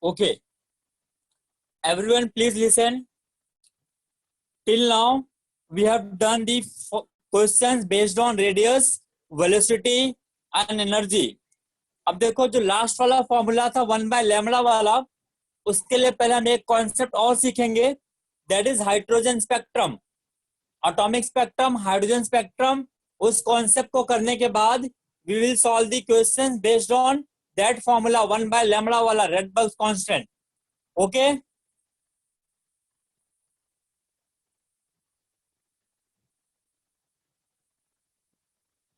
Okay. Everyone, please listen. Till now, we have done the questions based on radius, velocity and energy. अब देखो जो last वाला formula था 1/λ वाला, उसके लिए पहले हम एक कॉन्सेप्ट और सीखेंगे, that is hydrogen spectrum, atomic spectrum, hydrogen spectrum. उस कॉन्सेप्ट को करने के बाद we will solve the questions based on that formula 1/λ वाला Rydberg constant. Okay.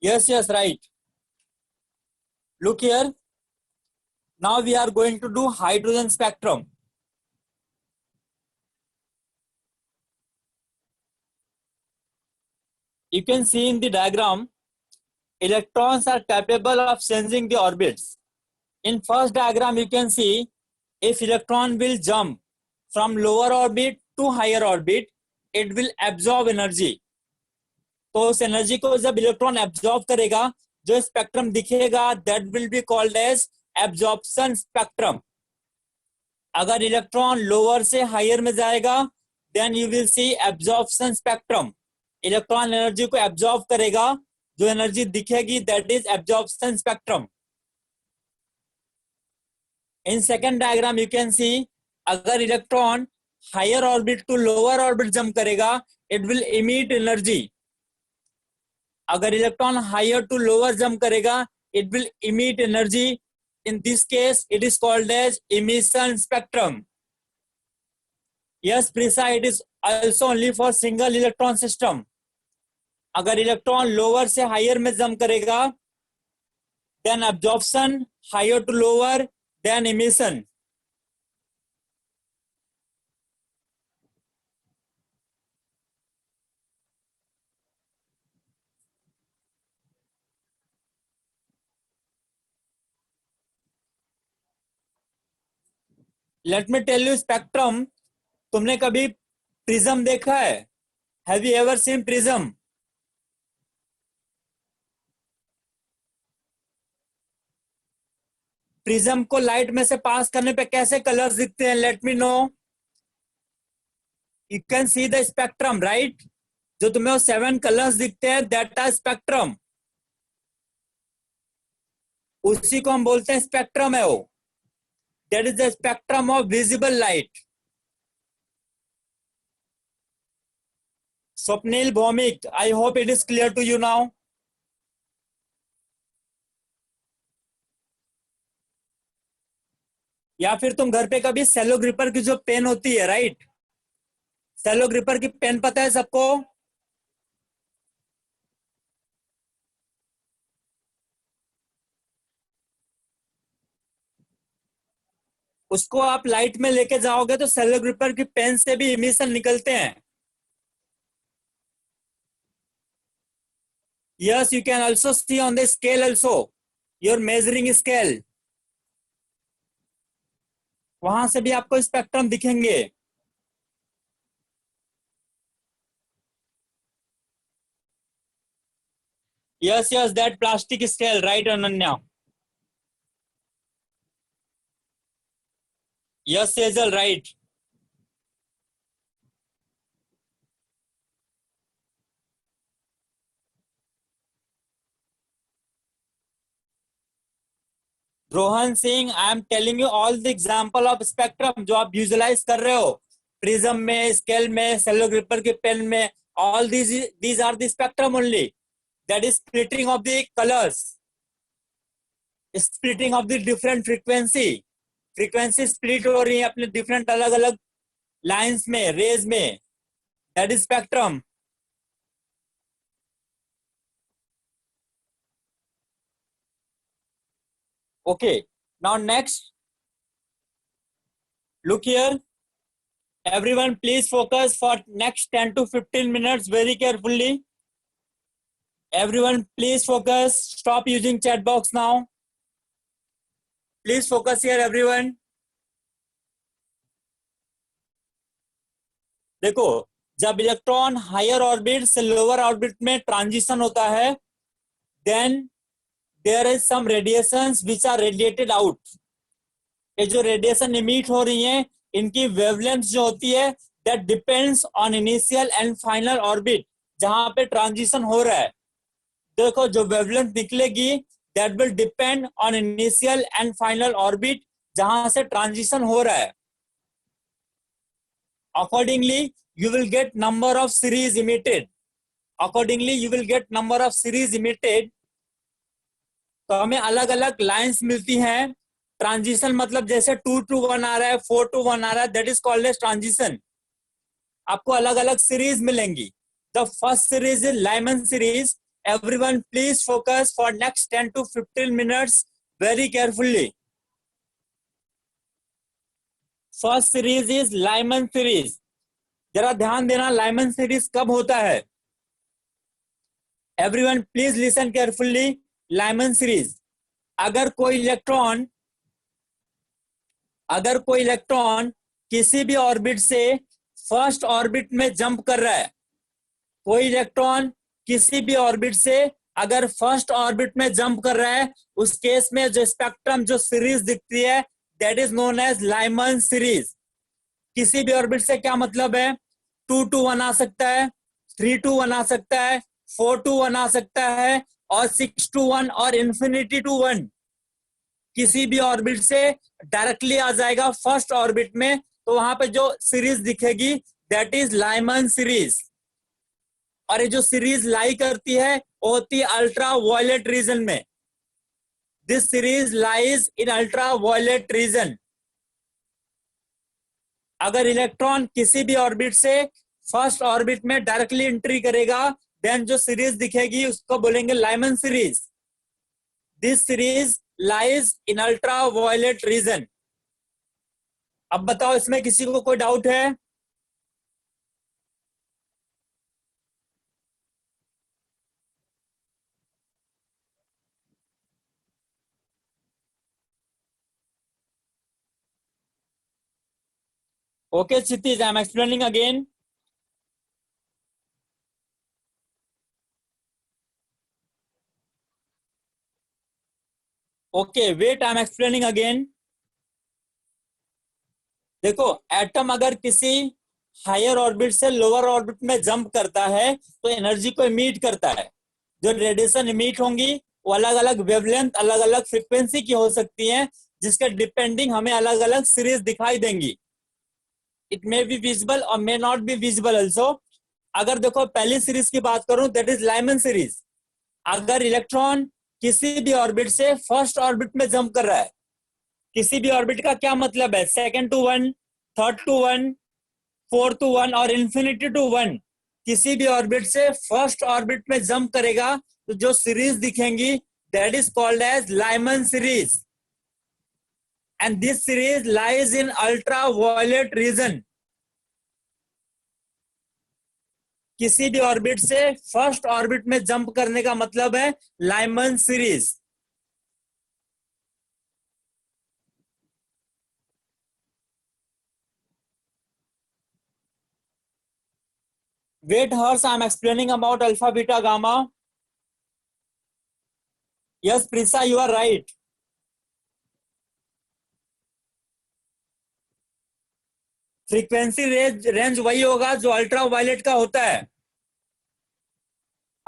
Yes, right. Look here. Now we are going to do hydrogen spectrum. You can see in the diagram, electrons are capable of changing the orbits. In first diagram, you can see if electron will jump from lower orbit to higher orbit, it will absorb energy. तो उस energy को जब electron absorb करेगा, जो spectrum दिखेगा that will be called as absorption spectrum. अगर electron lower से higher में जाएगा then you will see absorption spectrum. Electron energy को एब्जॉर्ब करेगा, जो एनर्जी दिखेगी that is absorption spectrum. In second diagram you can see अगर electron higher orbit to lower orbit jump करेगा, इट विल इमिट एनर्जी. अगर electron higher to lower jump करेगा, it will emit energy. In this case, it is called as emission spectrum. Yes, Prisa, it is also only for single electron system. अगर electron lower से higher में jump करेगा, then absorption, higher to lower, then emission. Let me tell you spectrum. तुमने कभी prism देखा है? Have you ever seen prism? Prism को light में से पास करने पे कैसे कलर्स दिखते हैं? Let me know. You can see the spectrum, right? जो तुम्हें वो 7 कलर्स दिखते हैं दैट आर स्पेक्ट्रम. उसी को हम बोलते हैं स्पेक्ट्रम है वो. That is the spectrum of visible light. Swapnil Bhowmik, I hope it is clear to you now. या फिर तुम घर पे कभी सेलो ग्रिपर की जो पेन होती है, राइट? सेलो ग्रिपर की पेन पता है सबको? उसको आप लाइट में लेके जाओगे तो सेलो ग्रिपर की पेन से भी इमिशन निकलते हैं. Yes, you can also see on the scale also, your measuring scale. वहां से भी आपको स्पेक्ट्रम दिखेंगे. Yes, yes, that plastic scale, right, Ananya? Yes, Sejal, right. Rohan Singh, I am telling you all the example of spectrum जो आप visualise कर रहे हो, प्रिज्म में, स्केल में, सेलो ग्रिपर के पेन में, all these are the spectrum only. That is splitting of the colors, splitting of the different frequency split हो रही है अपने different अलग अलग lines में, rays में. That is spectrum. Okay, now next, look here. Everyone please focus for next 10 to 15 minutes very carefully. Everyone please focus. Stop using chat box now. Please focus here everyone. देखो, जब electron higher orbit से lower orbit में transition होता है, then there is some radiations which are radiated out. ये जो radiation emit हो रही हैं, इनकी वेवलेंथ जो होती है, that depends on initial and final orbit, जहां पे ट्रांजिशन हो रहा है. देखो, जो वेवलेंथ निकलेगी, that will depend on initial and final orbit, जहां से ट्रांजिशन हो रहा है. Accordingly, you will get number of series emitted. Accordingly, you will get number of series emitted. तो हमें अलग अलग लाइंस मिलती हैं. ट्रांजिशन मतलब जैसे 2 to 1 आ रहा है, 4 to 1 आ रहा है, that is called as transition. आपको अलग अलग सीरीज मिलेंगी. The first series is Lyman series. Everyone please focus for next 10 to 15 minutes very carefully. First series is Lyman series. जरा ध्यान देना, लाइमन सीरीज कब होता है. Everyone please listen carefully. Lyman series, अगर कोई इलेक्ट्रॉन किसी भी ऑर्बिट से फर्स्ट ऑर्बिट में जंप कर रहा है, कोई इलेक्ट्रॉन किसी भी ऑर्बिट से अगर फर्स्ट ऑर्बिट में जंप कर रहा है, उस केस में जो स्पेक्ट्रम, जो सीरीज दिखती है, that is known as Lyman series. किसी भी ऑर्बिट से क्या मतलब है, 2 to 1 आ सकता है, 3 to 1 आ सकता है, 4 to 1 आ सकता है, और 6 to 1 और infinity to 1. किसी भी ऑर्बिट से डायरेक्टली आ जाएगा फर्स्ट ऑर्बिट में, तो वहां पे जो सीरीज दिखेगी दैट इज लाइमन सीरीज. और ये जो सीरीज लाई करती है वो होती है अल्ट्रा वायलेट रीजन में. This series lies in ultraviolet region. अगर इलेक्ट्रॉन किसी भी ऑर्बिट से फर्स्ट ऑर्बिट में डायरेक्टली एंट्री करेगा, देन जो सीरीज दिखेगी उसको बोलेंगे Lyman series. This series lies in ultraviolet region. अब बताओ, इसमें किसी को कोई डाउट है? Okay, Kshitij, I'm explaining again. Okay, wait, I'm explaining again. देखो, एटम अगर किसी हायर ऑर्बिट से लोअर ऑर्बिट में जंप करता है तो एनर्जी को इमिट करता है. जो रेडिएशन इमिट होंगी वो अलग अलग वेवलेंथ, अलग अलग फ्रीक्वेंसी की हो सकती हैं, जिसके डिपेंडिंग हमें अलग अलग सीरीज दिखाई देंगी. इट मे बी विजिबल और may not be visible also. अगर देखो, पहली सीरीज की बात करूं, दैट इज लाइमन सीरीज. अगर इलेक्ट्रॉन किसी भी ऑर्बिट से फर्स्ट ऑर्बिट में जंप कर रहा है, किसी भी ऑर्बिट का क्या मतलब है, 2nd to 1, 3rd to 1, 4th to 1 और infinity to 1, किसी भी ऑर्बिट से फर्स्ट ऑर्बिट में जंप करेगा तो जो सीरीज दिखेंगी that is called as Lyman series. And this series lies in ultraviolet region. किसी भी ऑर्बिट से फर्स्ट ऑर्बिट में जंप करने का मतलब है Lyman series. Wait, Hers, I'm explaining about alpha, beta, gamma. Yes, Prisa, you are right. Frequency range वही होगा जो अल्ट्रा वायलेट का होता है।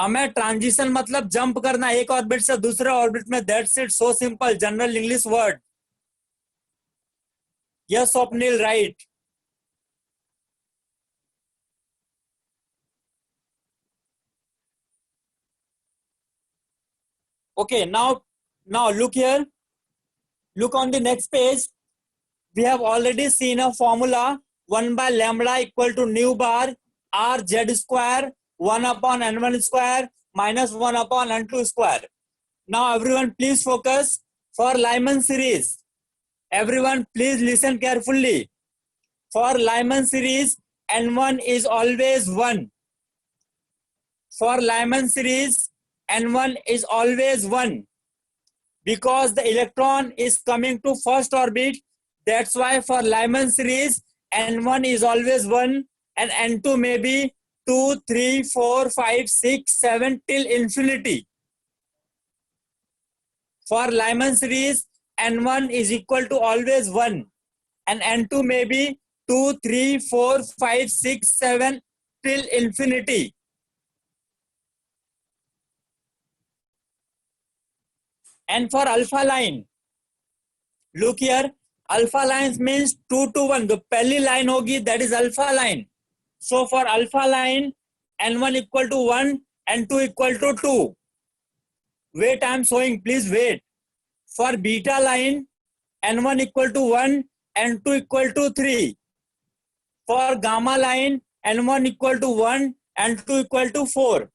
हमें ट्रांजिशन मतलब जंप करना एक ऑर्बिट से दूसरे ऑर्बिट में, that's it, so simple, general English word. Yes Swapnil, right. Okay, now look here. Look on the next page. We have already seen a formula 1 by lambda equal to nu bar r z square 1 upon n1 square minus 1 upon n2 square. Now everyone please focus for Lyman series. Everyone please listen carefully. For Lyman series, n1 is always 1. For Lyman series, n1 is always 1. Because the electron is coming to first orbit, that's why for Lyman series, n1 is always 1 and n2 may be 2, 3, 4, 5, 6, 7 till infinity. For Lyman series, n1 is equal to always 1 and n2 may be 2, 3, 4, 5, 6, 7 till infinity. And for alpha line, look here, alpha lines means 2 to 1. The पहली line होगी, that is alpha line. So for alpha line, n1 equal to 1, n2 equal to 2. Wait, I am showing, please wait. For beta line, n1 equal to 1, n2 equal to 3. For gamma line, n1 equal to 1, n2 equal to 4.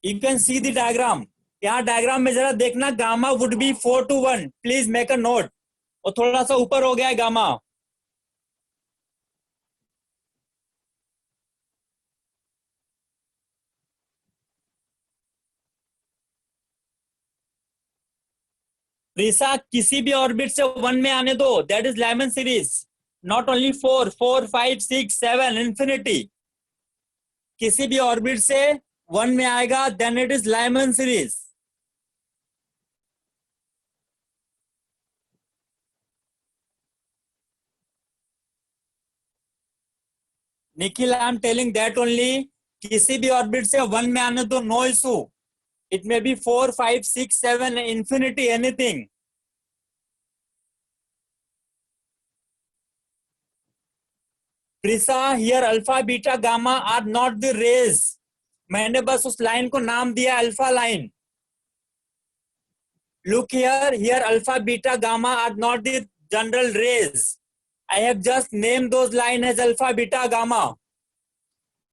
You can see the diagram. यहाँ diagram में जरा देखना, gamma would be 4 to 1. Please make a note. और थोड़ा सा ऊपर हो गया है गामा. प्रीसा, किसी भी ऑर्बिट से 1 में आने दो, that is Lyman series. Not only 4, 4, 5, 6, 7 infinity. किसी भी ऑर्बिट से 1 में आएगा, then it is Lyman series. Nikhil, I am telling that only. किसी भी ऑर्बिट से 1 में आने दो, no issue. It may be 4, 5, 6, 7, infinity, anything. Prisa, here alpha, beta, gamma are not the rays. मैंने बस उस लाइन को नाम दिया alpha line. Look here alpha, beta, gamma are not the general rays. I have just named those lines as alpha, beta, gamma.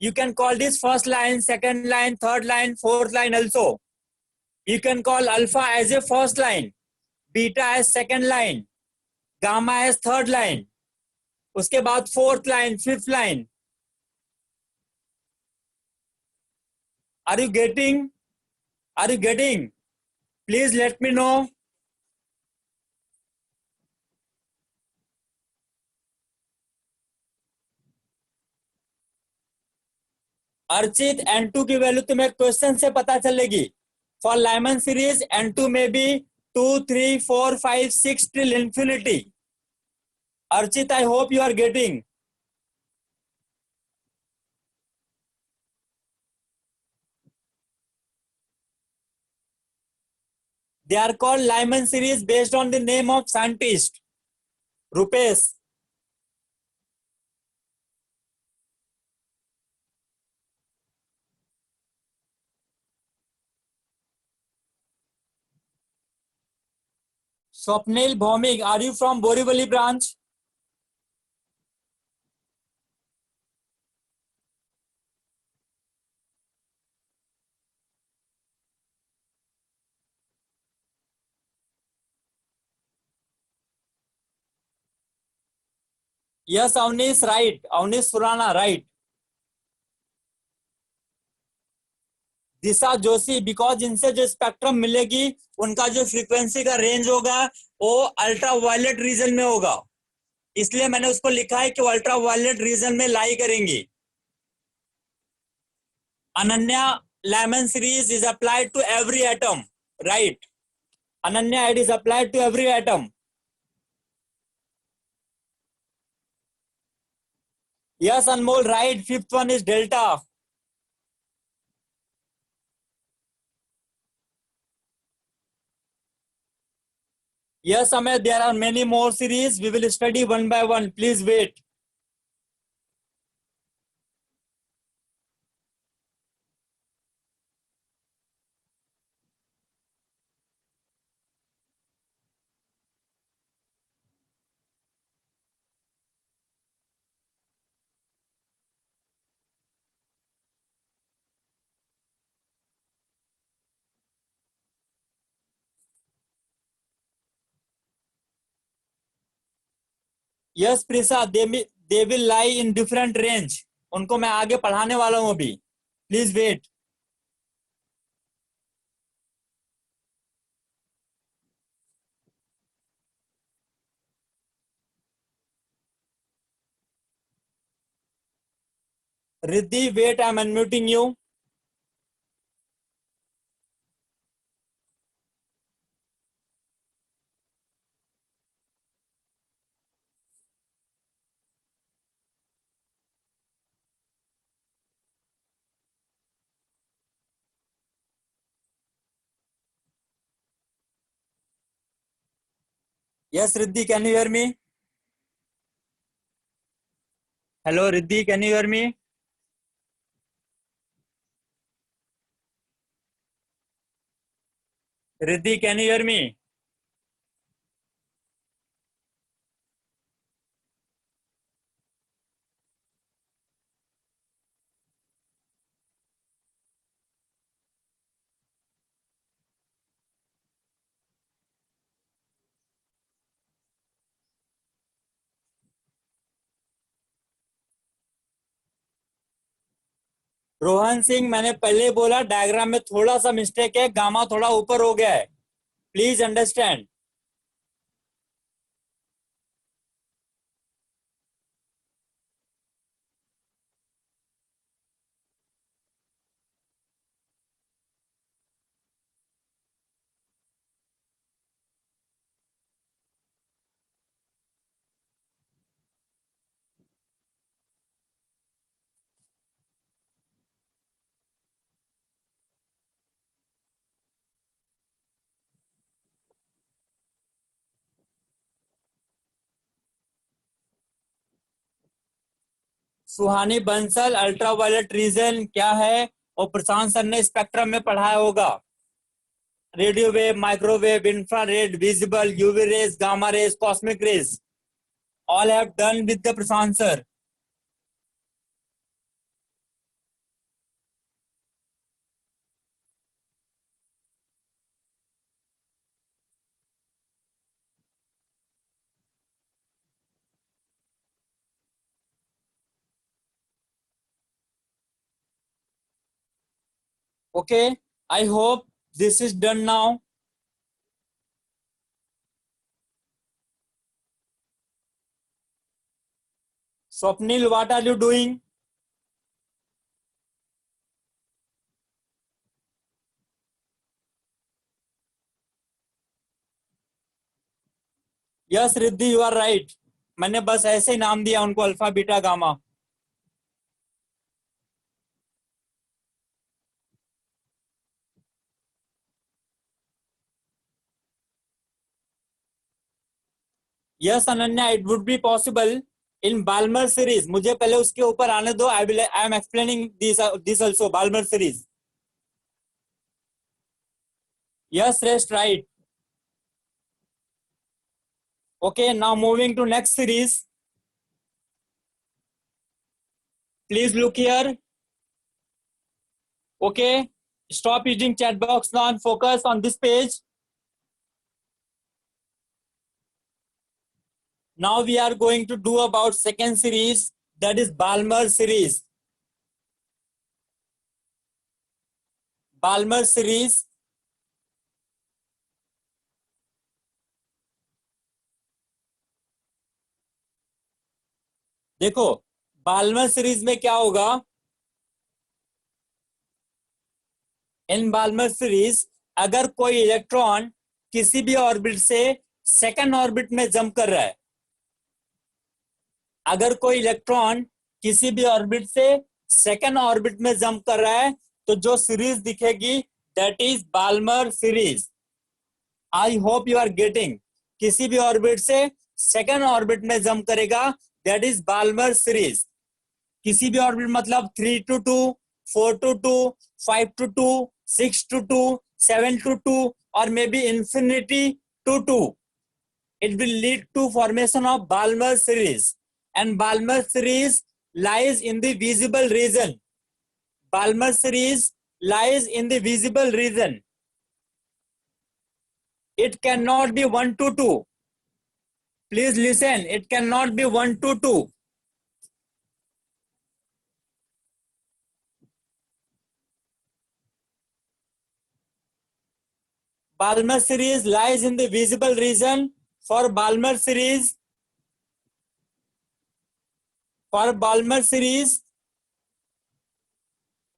You can call this first line, second line, third line, fourth line also. You can call alpha as a first line, beta as second line, gamma as third line, उसके बाद fourth line, fifth line. Are you getting? Are you getting? Please let me know. Archit, n2 की value तुम्हें question से पता चलेगी. For Lyman series n2 में भी 2, 3, 4, 5, 6 till infinity. Archit, I hope you are getting. They are called Lyman series based on the name of scientist, Rupesh. Swapnil Bhaumik, are you from Borivali branch? Yes, Avnish, right. Avnish Surana, right. Disha Joshi, because इनसे जो spectrum मिलेगी उनका जो frequency का range होगा वो ultra violet region में होगा, इसलिए मैंने उसको लिखा है कि वो अल्ट्रा वायलेट रीजन में लाई करेंगी। Ananya, Lyman series is applied to every atom, right? Ananya, it is applied to every atom. Yes, Anmol, right. Fifth one is delta. Yes, Amit, there are many more series. We will study one by one. Please wait. Yes, Prisa, they will lie in different range. उनको मैं आगे पढ़ाने वाला हूँ अभी. Please wait. Riddhi, wait, I'm unmuting you. Yes, Riddhi, can you hear me? Hello, Riddhi, can you hear me? Riddhi, can you hear me? Rohan Singh, मैंने पहले बोला डायग्राम में थोड़ा सा मिस्टेक है, गामा थोड़ा ऊपर हो गया है, please understand. Suhani Bansal, ultraviolet region क्या है और प्रशांत सर ने स्पेक्ट्रम में पढ़ाया होगा. Radio wave, microwave, infrared, visible, UV rays, gamma rays, cosmic rays, all have done with the Prashant sir. Okay, I hope this is done now. Swapnil, what are you doing? Yes, Riddhi, you are right. मैंने बस ऐसे ही नाम दिया उनको, alpha beta gamma. Yes, Ananya, it would be possible in Balmer series. मुझे पहले उसके ऊपर आने दो. I am explaining this also, Balmer series. Yes, rest right. Okay, now moving to next series. Please look here. Okay, stop using chat box now and focus on this page. Now we are going to do about second series, that is Balmer series. Balmer series देखो Balmer series में क्या होगा, इन Balmer series अगर कोई electron किसी भी orbit से second orbit में जंप कर रहा है, अगर कोई इलेक्ट्रॉन किसी भी ऑर्बिट से सेकंड ऑर्बिट में जंप कर रहा है तो जो सीरीज दिखेगी that is Balmer series. I hope you are getting, किसी भी ऑर्बिट से सेकंड ऑर्बिट में जंप करेगा दैट इज बाल्मर सीरीज। किसी भी ऑर्बिट मतलब 3 to 2, 4 to 2, 5 to 2, 6 to 2, 7 to 2 or maybe infinity to 2. It will lead to formation of Balmer series, and Balmer series lies in the visible region. Balmer series lies in the visible region. It cannot be 1 to 2. Please listen, it cannot be 1 to 2. Balmer series lies in the visible region. For Balmer series,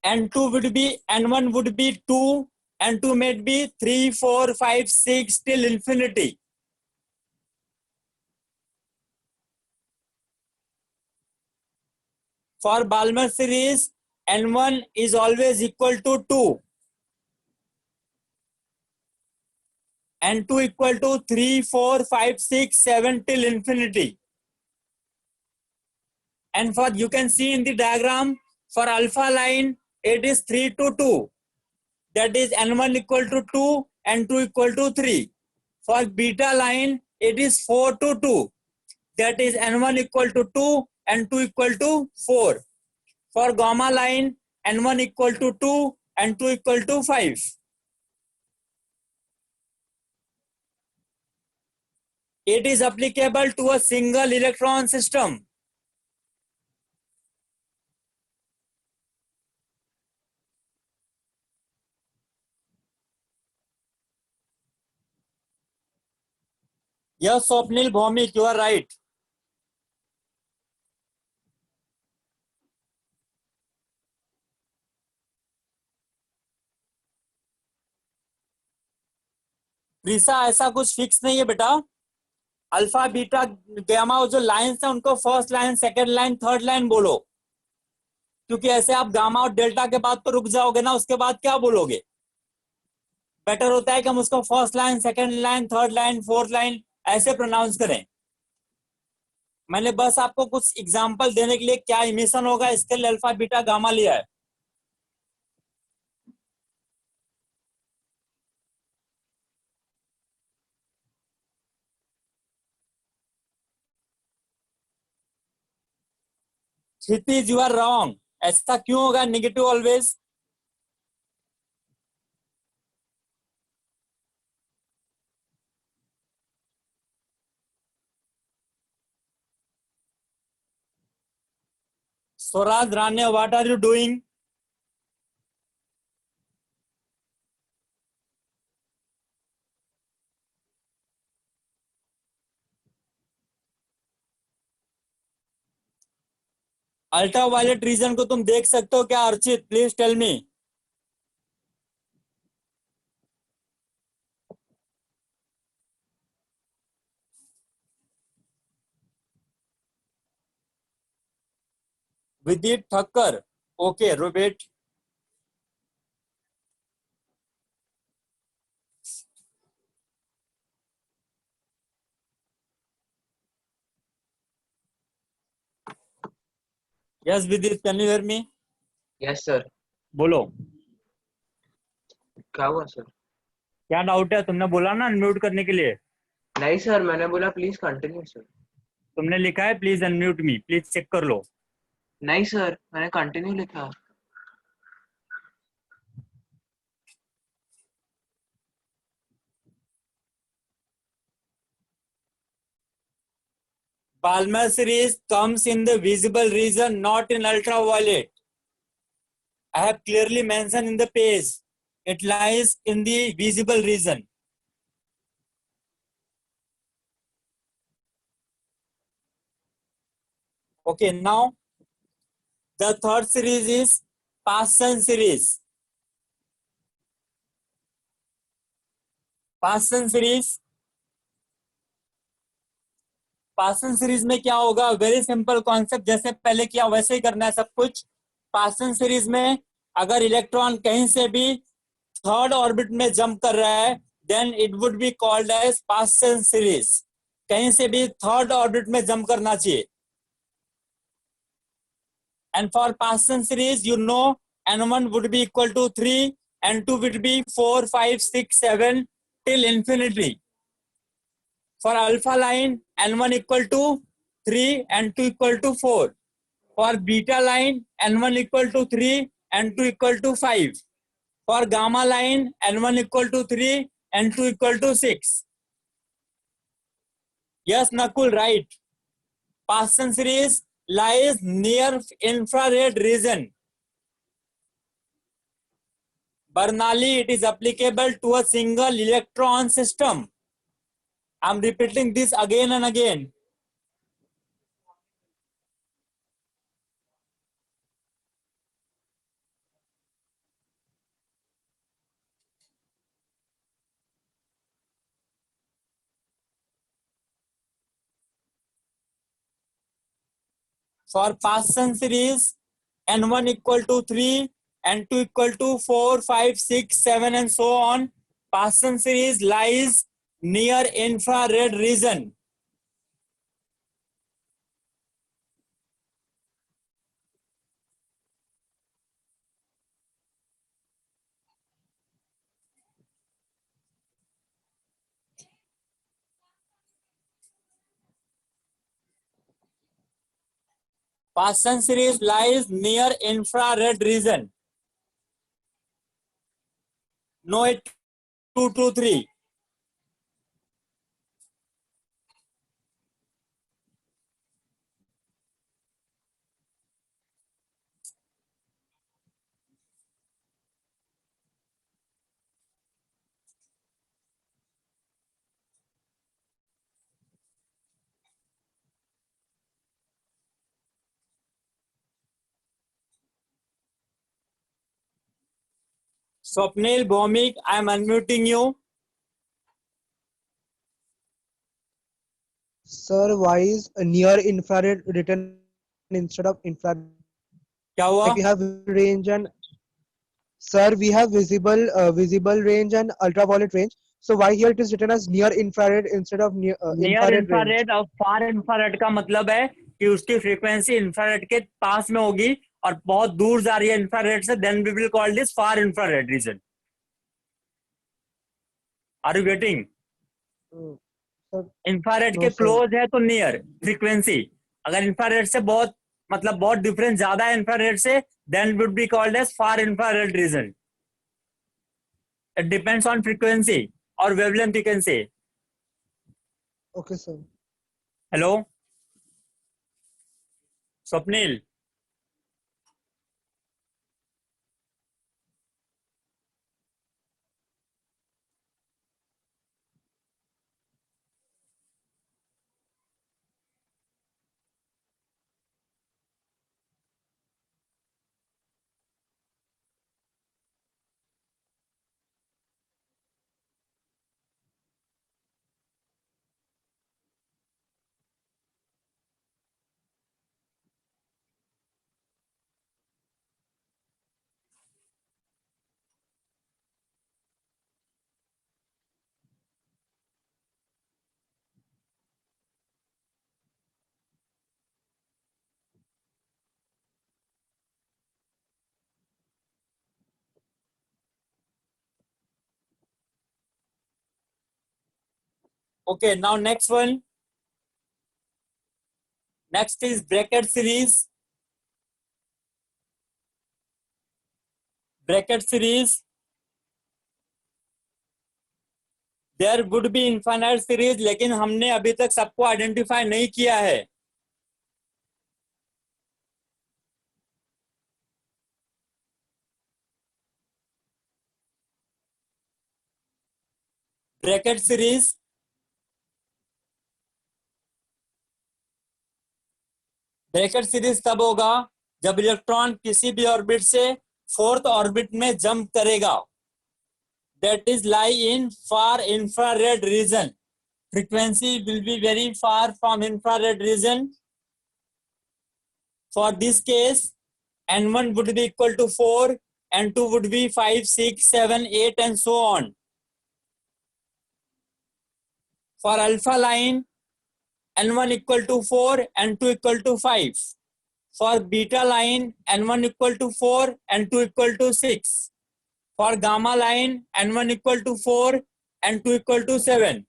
N2 would be, N1 would be 2, N2 may be 3, 4, 5, 6 till infinity. For Balmer series, N1 is always equal to 2. N2 equal to 3, 4, 5, 6, 7 till infinity. And for, you can see in the diagram, for alpha line, it is 3 to 2. That is N1 equal to 2, N2 equal to 3. For beta line, it is 4 to 2. That is N1 equal to 2, N2 equal to 4. For gamma line, N1 equal to 2, N2 equal to 5. It is applicable to a single electron system. Yes, Swapnil Bhaumik, you are right. प्रीसा ऐसा कुछ fix नहीं है बेटा, alpha beta gamma जो lines है उनको first line, second line, third line बोलो, क्योंकि ऐसे आप गामा और डेल्टा के बाद तो रुक जाओगे ना, उसके बाद क्या बोलोगे। बेटर होता है कि हम उसको first line, second line, third line, fourth line ऐसे प्रोनाउंस करें। मैंने बस आपको कुछ एग्जांपल देने के लिए क्या इमिशन होगा इसके लिए अल्फा बीटा गामा लिया है। क्षितिज यू आर रॉन्ग, ऐसा क्यों होगा negative always. Swaraj Rane, what are you doing. Ultraviolet region को तुम देख सकते हो क्या Archit, please tell me. Vidit Thakkar, okay रोबेट। Yes Vidit, can you hear me. Yes sir. बोलो क्या हुआ सर? क्या डाउट है, तुमने बोला ना अनम्यूट करने के लिए। नहीं सर, मैंने बोला प्लीज कंटिन्यू सर। तुमने लिखा है please unmute me, please check कर लो। नहीं सर, मैंने कंटिन्यू लिखा। Balmer series comes in the visible region, not in ultraviolet. I have clearly mentioned in the page. It lies in the visible region. Okay, now the third series is Paschen series. Paschen series में क्या होगा? Very simple concept, जैसे पहले किया वैसे ही करना है सब कुछ. पासन सीरीज में अगर इलेक्ट्रॉन कहीं से भी थर्ड ऑर्बिट में जंप कर रहा है, then it would be called as Paschen series. कहीं से भी थर्ड ऑर्बिट में जंप करना चाहिए. And for Paschen series, you know, n1 would be equal to 3, n2 would be 4, 5, 6, 7 till infinity. For alpha line, n1 equal to 3, n2 equal to 4. For beta line, n1 equal to 3, n2 equal to 5. For gamma line, n1 equal to 3, n2 equal to 6. Yes, Nakul, right. Paschen series lies near infrared region. Bernoulli, it is applicable to a single electron system. I'm repeating this again and again. For Paschen series, n1 equal to 3, n2 equal to 4, 5, 6, 7 and so on. Paschen series lies near infrared region. Paschen series lies near infrared region. No, it 2 to 3. Swapnil Bhomik, I am unmuting you. Sir, why is near infrared written instead of infrared? क्या हुआ? Like we have range and sir, we have visible range and ultraviolet range. So why here it is written as near infrared instead of near near infrared range? Infrared और फार infrared का मतलब है कि उसकी frequency infrared के पास में होगी और बहुत दूर जा रही है इंफ्रारेड से, then we will call this far infrared region. Are you getting? Sir, infrared no के sir. क्लोज है तो नियर फ्रीक्वेंसी. अगर इंफ्रारेड से बहुत मतलब बहुत डिफरेंस ज्यादा है इंफ्रारेड से, then would be called as far infrared region. It depends on frequency और wavelength you can say. Okay, sir. Hello Swapnil. Okay, now next one. Next is bracket series. Bracket series. There would be infinite series, लेकिन हमने अभी तक सबको identify नहीं किया है. Brackett series तब होगा जब इलेक्ट्रॉन किसी भी ऑर्बिट से फोर्थ ऑर्बिट में जंप करेगा, that is lie in far infrared region. Frequency will be very far from infrared region. For this case, N1 would be equal to 4, N2 would be 5, 6, 7, 8 and so on. For alpha line, N1 equal to 4, N2 equal to 5. For beta line, N1 equal to 4, N2 equal to 6. For gamma line, N1 equal to 4, N2 equal to 7.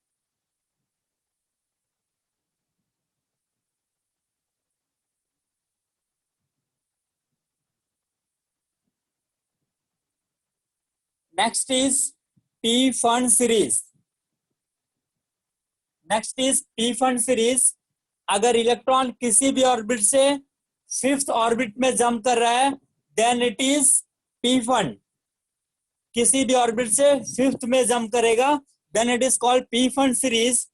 Next is P-Fund series. अगर electron किसी भी orbit से fifth orbit में jump कर रहा है, then it is P-Fund. किसी भी ऑर्बिट से फिफ्थ में जंप करेगा, then it is called P-Fund series.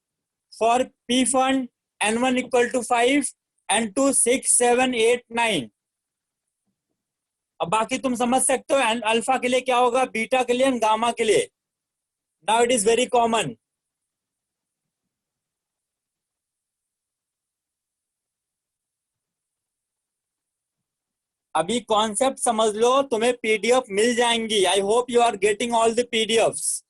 For P-Fund, N1 equal to 5, N2 6, 7, 8, 9. अब बाकी तुम समझ सकते हो अल्फा के लिए क्या होगा, बीटा के लिए, गामा के लिए. Now it is very common. अभी कॉन्सेप्ट समझ लो, तुम्हें पीडीएफ मिल जाएंगी. I hope you are getting all the PDFs.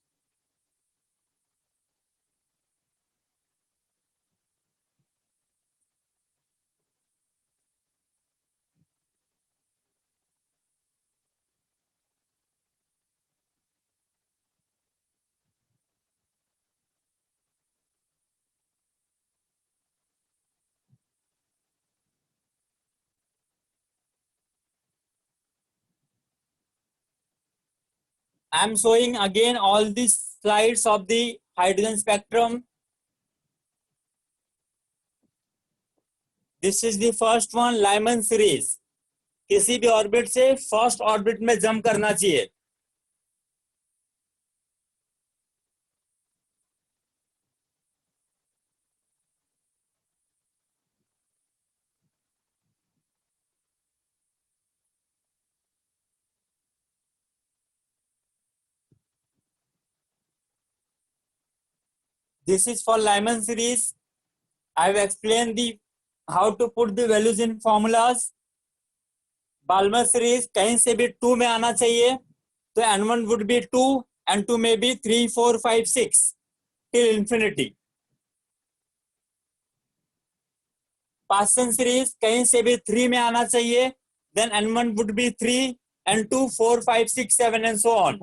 I am showing again all these slides of the hydrogen spectrum. This is the first one, Lyman series. किसी भी orbit से first orbit में jump करना चाहिए. This is for Lyman series. I have explained the how to put the values in formulas. Balmer series कहीं से भी 2 में आना चाहिए, तो N1 would be 2, N2 may be 3, 4, 5, 6 till infinity. Paschen series कहीं से भी 3 में आना चाहिए, then N1 would be 3, N2 4, 5, 6, 7 and so on.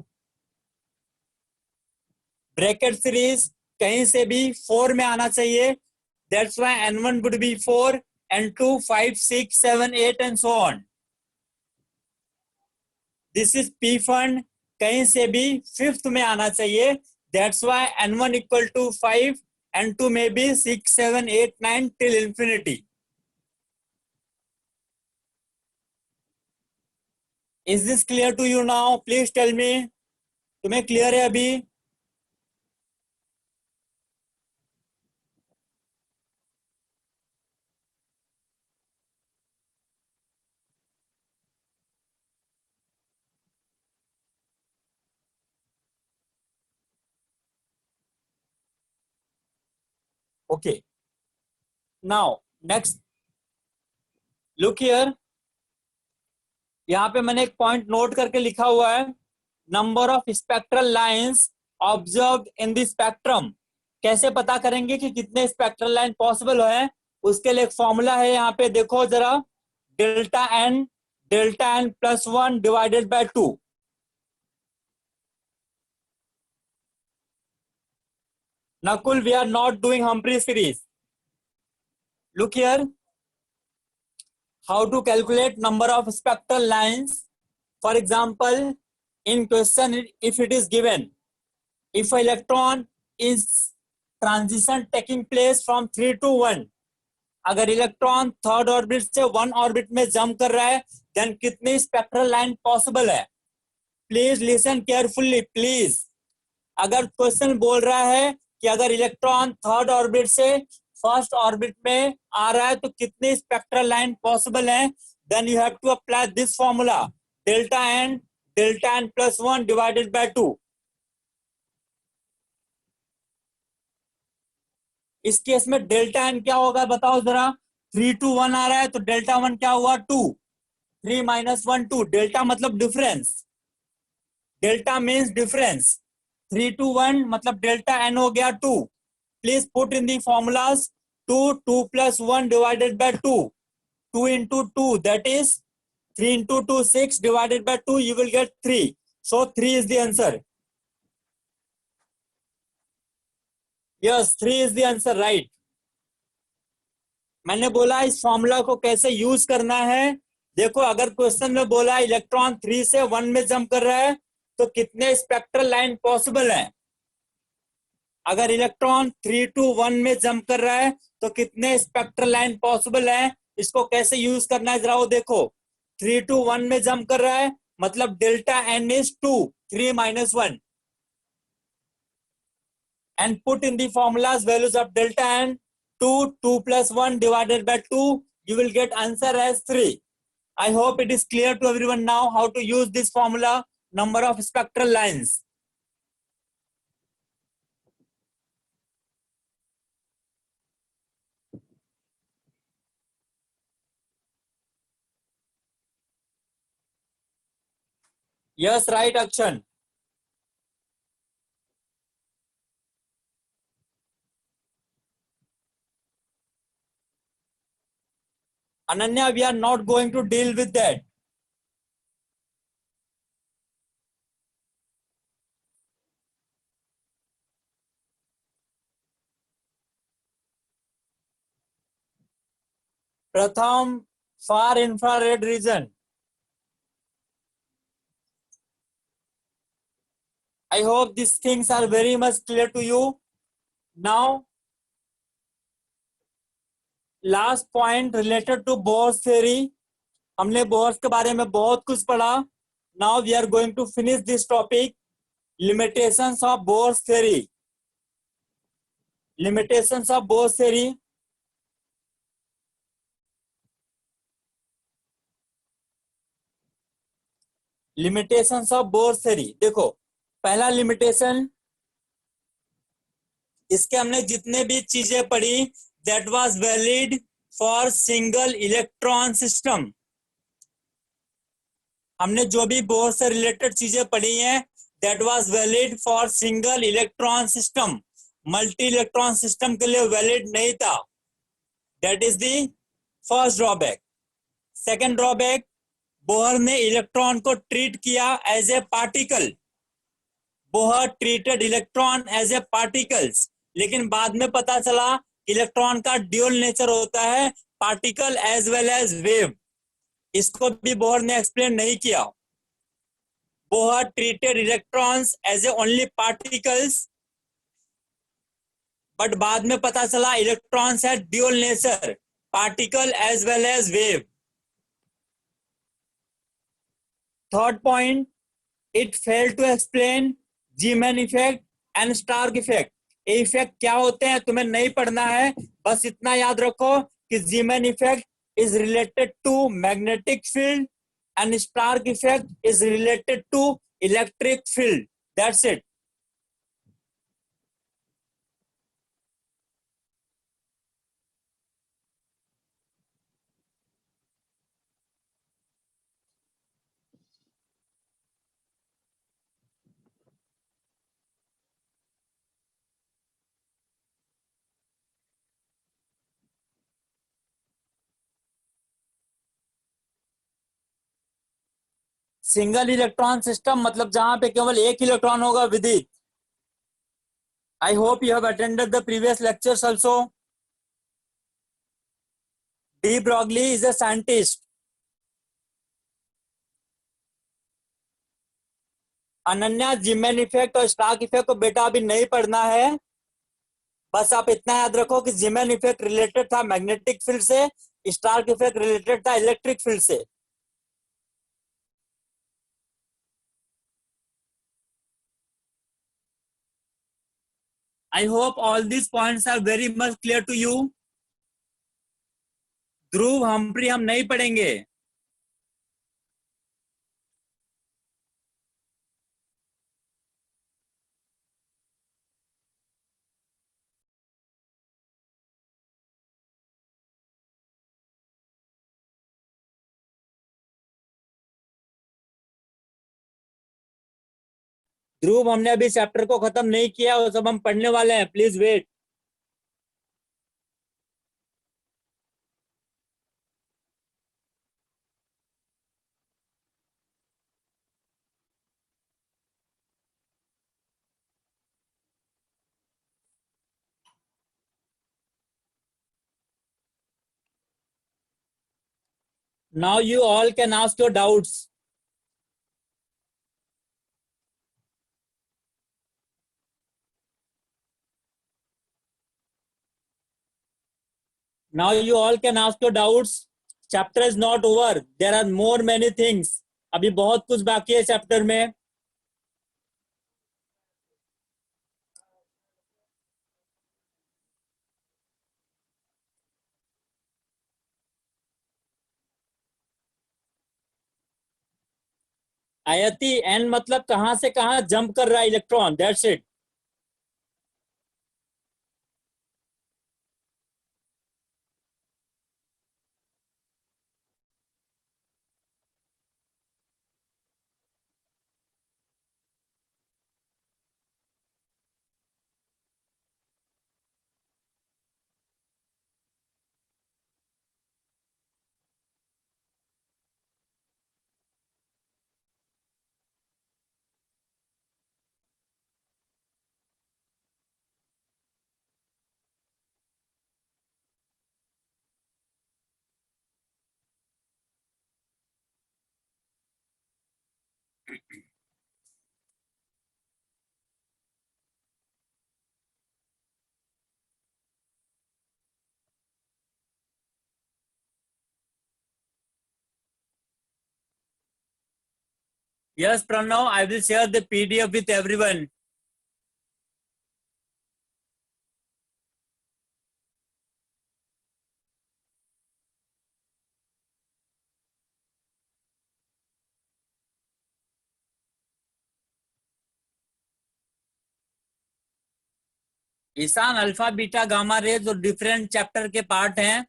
Bracket series कहीं से भी 4 में आना चाहिए, that's why N1 would be 4, N2 5, 6, 7, 8 and so on. This is P-Fund, कहीं से भी 5th में आना चाहिए, that's why N1 equal to 5, N2 may be 6, 7, 8, 9 till infinity. Is this clear to you now? Please tell me. तुम्हें clear है अभी? Okay. Now next, look here. यहाँ पे मैंने एक पॉइंट नोट करके लिखा हुआ है, number of spectral lines observed in the spectrum. कैसे पता करेंगे कि कितने स्पेक्ट्रल लाइन पॉसिबल है? उसके लिए एक फॉर्मूला है, यहाँ पे देखो जरा, delta n plus 1 divided by 2. Nakul, we are not doing Humphrey series. Look here. How to calculate number of spectral lines? For example, in question, if it is given, if an electron is transition taking place from 3 to 1, अगर electron third orbit से 1 orbit में jump कर रहा है, then कितनी spectral line possible है? Please listen carefully please. अगर question बोल रहा है कि अगर इलेक्ट्रॉन थर्ड ऑर्बिट से फर्स्ट ऑर्बिट में आ रहा है तो कितने स्पेक्ट्रल लाइन पॉसिबल है, then you have to apply this formula delta n plus 1 divided by 2। इस केस में डेल्टा एन क्या होगा बताओ जरा। 3 to 1 आ रहा है तो डेल्टा 1 क्या हुआ 2, 3 minus 1 2, डेल्टा मतलब difference, delta means difference, 3 to 1 मतलब डेल्टा एन हो गया 2। Please put in the formulas 2 plus 1 divided by 2, 2 into 2 that is 3 into 2 6 divided by 2 you will get 3, so 3 is the answer. Yes, 3 is the answer, right. मैंने बोला इस formula को कैसे use करना है। देखो अगर क्वेश्चन में बोला इलेक्ट्रॉन 3 से 1 में जंप कर रहा है तो कितने स्पेक्ट्रल लाइन पॉसिबल है। अगर इलेक्ट्रॉन 3 to 1 में जंप कर रहा है तो कितने स्पेक्ट्रल लाइन पॉसिबल है, इसको कैसे यूज करना है जरा वो देखो। 3 to 1 में जंप कर रहा है मतलब delta N is 2, 3 minus 1 and put in the formulas values of delta n, 2 plus 1 divided by 2, you will get answer as 3. I hope it is clear to everyone now how to use this formula, number of spectral lines. Yes, right, Akshan. Ananya, we are not going to deal with that. Pratham, far infrared region. I hope these things are very much clear to you. Now, last point related to Bohr's theory. हमने bourse के बारे में बहुत कुछ पढ़ा। Now we are going to finish this topic, limitations of Bohr's theory. Limitations of Bohr's theory. Limitations of Bohr's theory. देखो पहला limitation, इसके हमने जितने भी चीजें पढ़ी that was valid for single electron system. हमने जो भी बोर से रिलेटेड चीजें पढ़ी हैं that was valid for single electron system. Multi electron system के लिए वैलिड नहीं था. That is the first drawback. Second drawback, Bohr ने इलेक्ट्रॉन को ट्रीट किया as a particle. Bohr treated electron as a particles, लेकिन बाद में पता चला इलेक्ट्रॉन का ड्यूअल नेचर होता है, particle as well as wave. इसको भी बोहर ने एक्सप्लेन नहीं किया. Bohr treated electrons as a only particles, but बाद में पता चला इलेक्ट्रॉन्स है dual nature, particle as well as wave. Third point, it failed to explain Zeeman effect and Stark effect. ये इफेक्ट क्या होते हैं तुम्हें नहीं पढ़ना है, बस इतना याद रखो कि Zeeman effect is related to magnetic field and Stark effect is related to electric field. That's it. Single electron system मतलब जहां पे केवल एक इलेक्ट्रॉन होगा विदित. आई hope you have attended the previous lectures also. De Broglie is a scientist. Ananya, Zeeman effect और Stark effect को बेटा अभी नहीं पढ़ना है, बस आप इतना याद रखो कि जीमैन इफेक्ट रिलेटेड था मैग्नेटिक फील्ड से, स्टार्क इफेक्ट रिलेटेड था इलेक्ट्रिक फील्ड से. I hope all these points are very much clear to you. Dhruv Humphrey हम नहीं पढ़ेंगे. ध्रुव हमने अभी चैप्टर को खत्म नहीं किया, वो सब हम पढ़ने वाले हैं. Please wait. Now you all can ask your doubts. Now you all can ask your doubts. Chapter is not over. There are more many things. अभी बहुत कुछ बाकी है चैप्टर में. आयति एन मतलब कहां से कहां जंप कर रहा है electron. That's it. Yes, Pranav, I will share the PDF with everyone. Ishaan, alpha beta gamma rays और डिफरेंट चैप्टर के पार्ट हैं.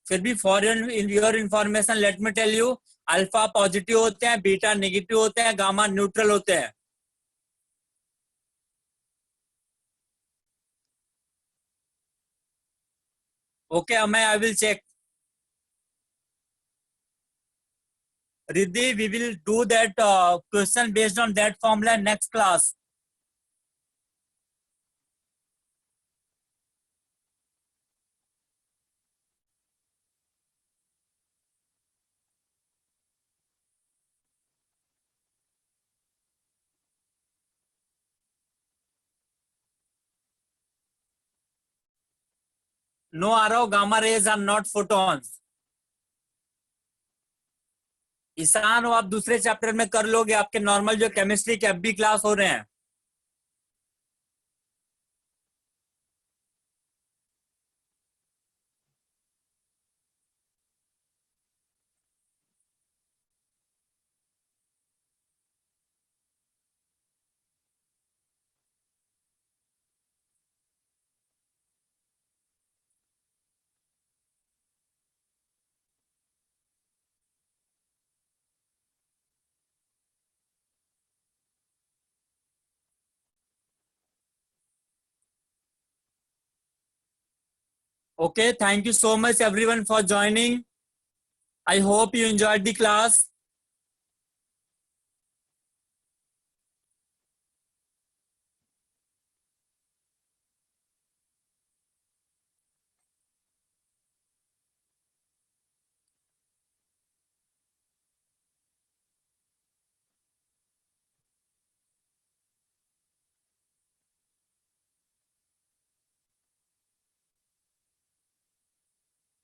फिर भी for your information let me tell you, alpha positive होते हैं, बीटा नेगेटिव होते हैं, गामा न्यूट्रल होते हैं. Okay, Amay, I will check. Riddhi, we will do that question based on that formula next class. No, Arav, gamma rays are not photons. Ishan, वो आप दूसरे chapter में कर लोगे, आपके नॉर्मल जो केमिस्ट्री के एफबी क्लास हो रहे हैं. Okay, thank you so much everyone for joining. I hope you enjoyed the class.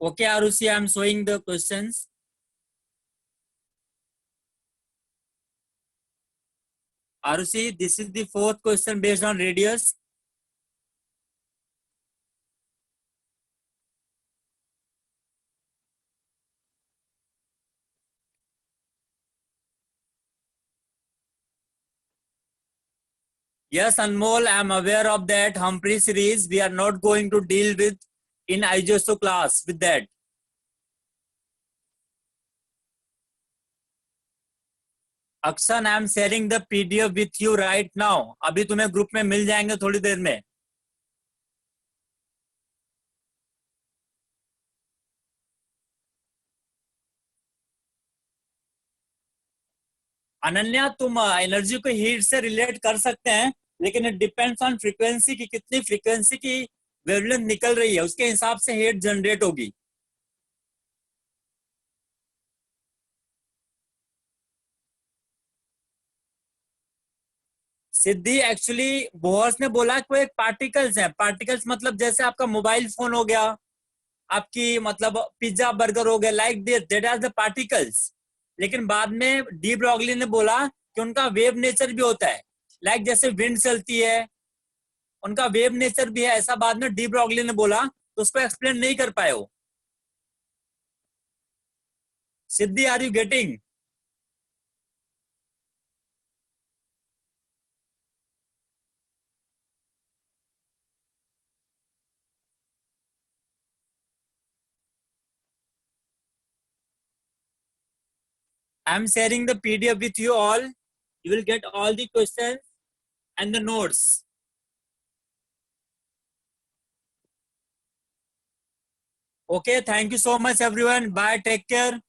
Okay, Arushi, I am showing the questions. Arushi, this is the fourth question based on radius. Yes, Anmol, I am aware of that. Humphrey series, we are not going to deal with in IGSO class with that. Akshan, I am sharing the PDF with you right now. अभी तुम्हें group में मिल जाएंगे थोड़ी देर में. अनन्या, तुम energy को heat से relate कर सकते हैं, लेकिन इट डिपेंड्स ऑन फ्रीक्वेंसी की कितनी फ्रीक्वेंसी की वेवलेंथ निकल रही है, उसके हिसाब से हीट जनरेट होगी. सिद्धि, एक्चुअली बोहर्स ने बोला कि वो एक पार्टिकल्स है. पार्टिकल्स मतलब जैसे आपका मोबाइल फोन हो गया, आपकी मतलब पिज्जा बर्गर हो गया, like this, that are the particles. लेकिन बाद में डी ब्रॉगली ने बोला कि उनका वेव नेचर भी होता है, लाइक जैसे विंड चलती है, उनका वेव नेचर भी है, ऐसा बाद में डी ब्रॉगली ने बोला, तो उसको एक्सप्लेन नहीं कर पाए वो. Siddhi, are you getting? I am sharing the PDF with you all. You will get all the questions and the notes. Okay, thank you so much everyone. Bye, take care.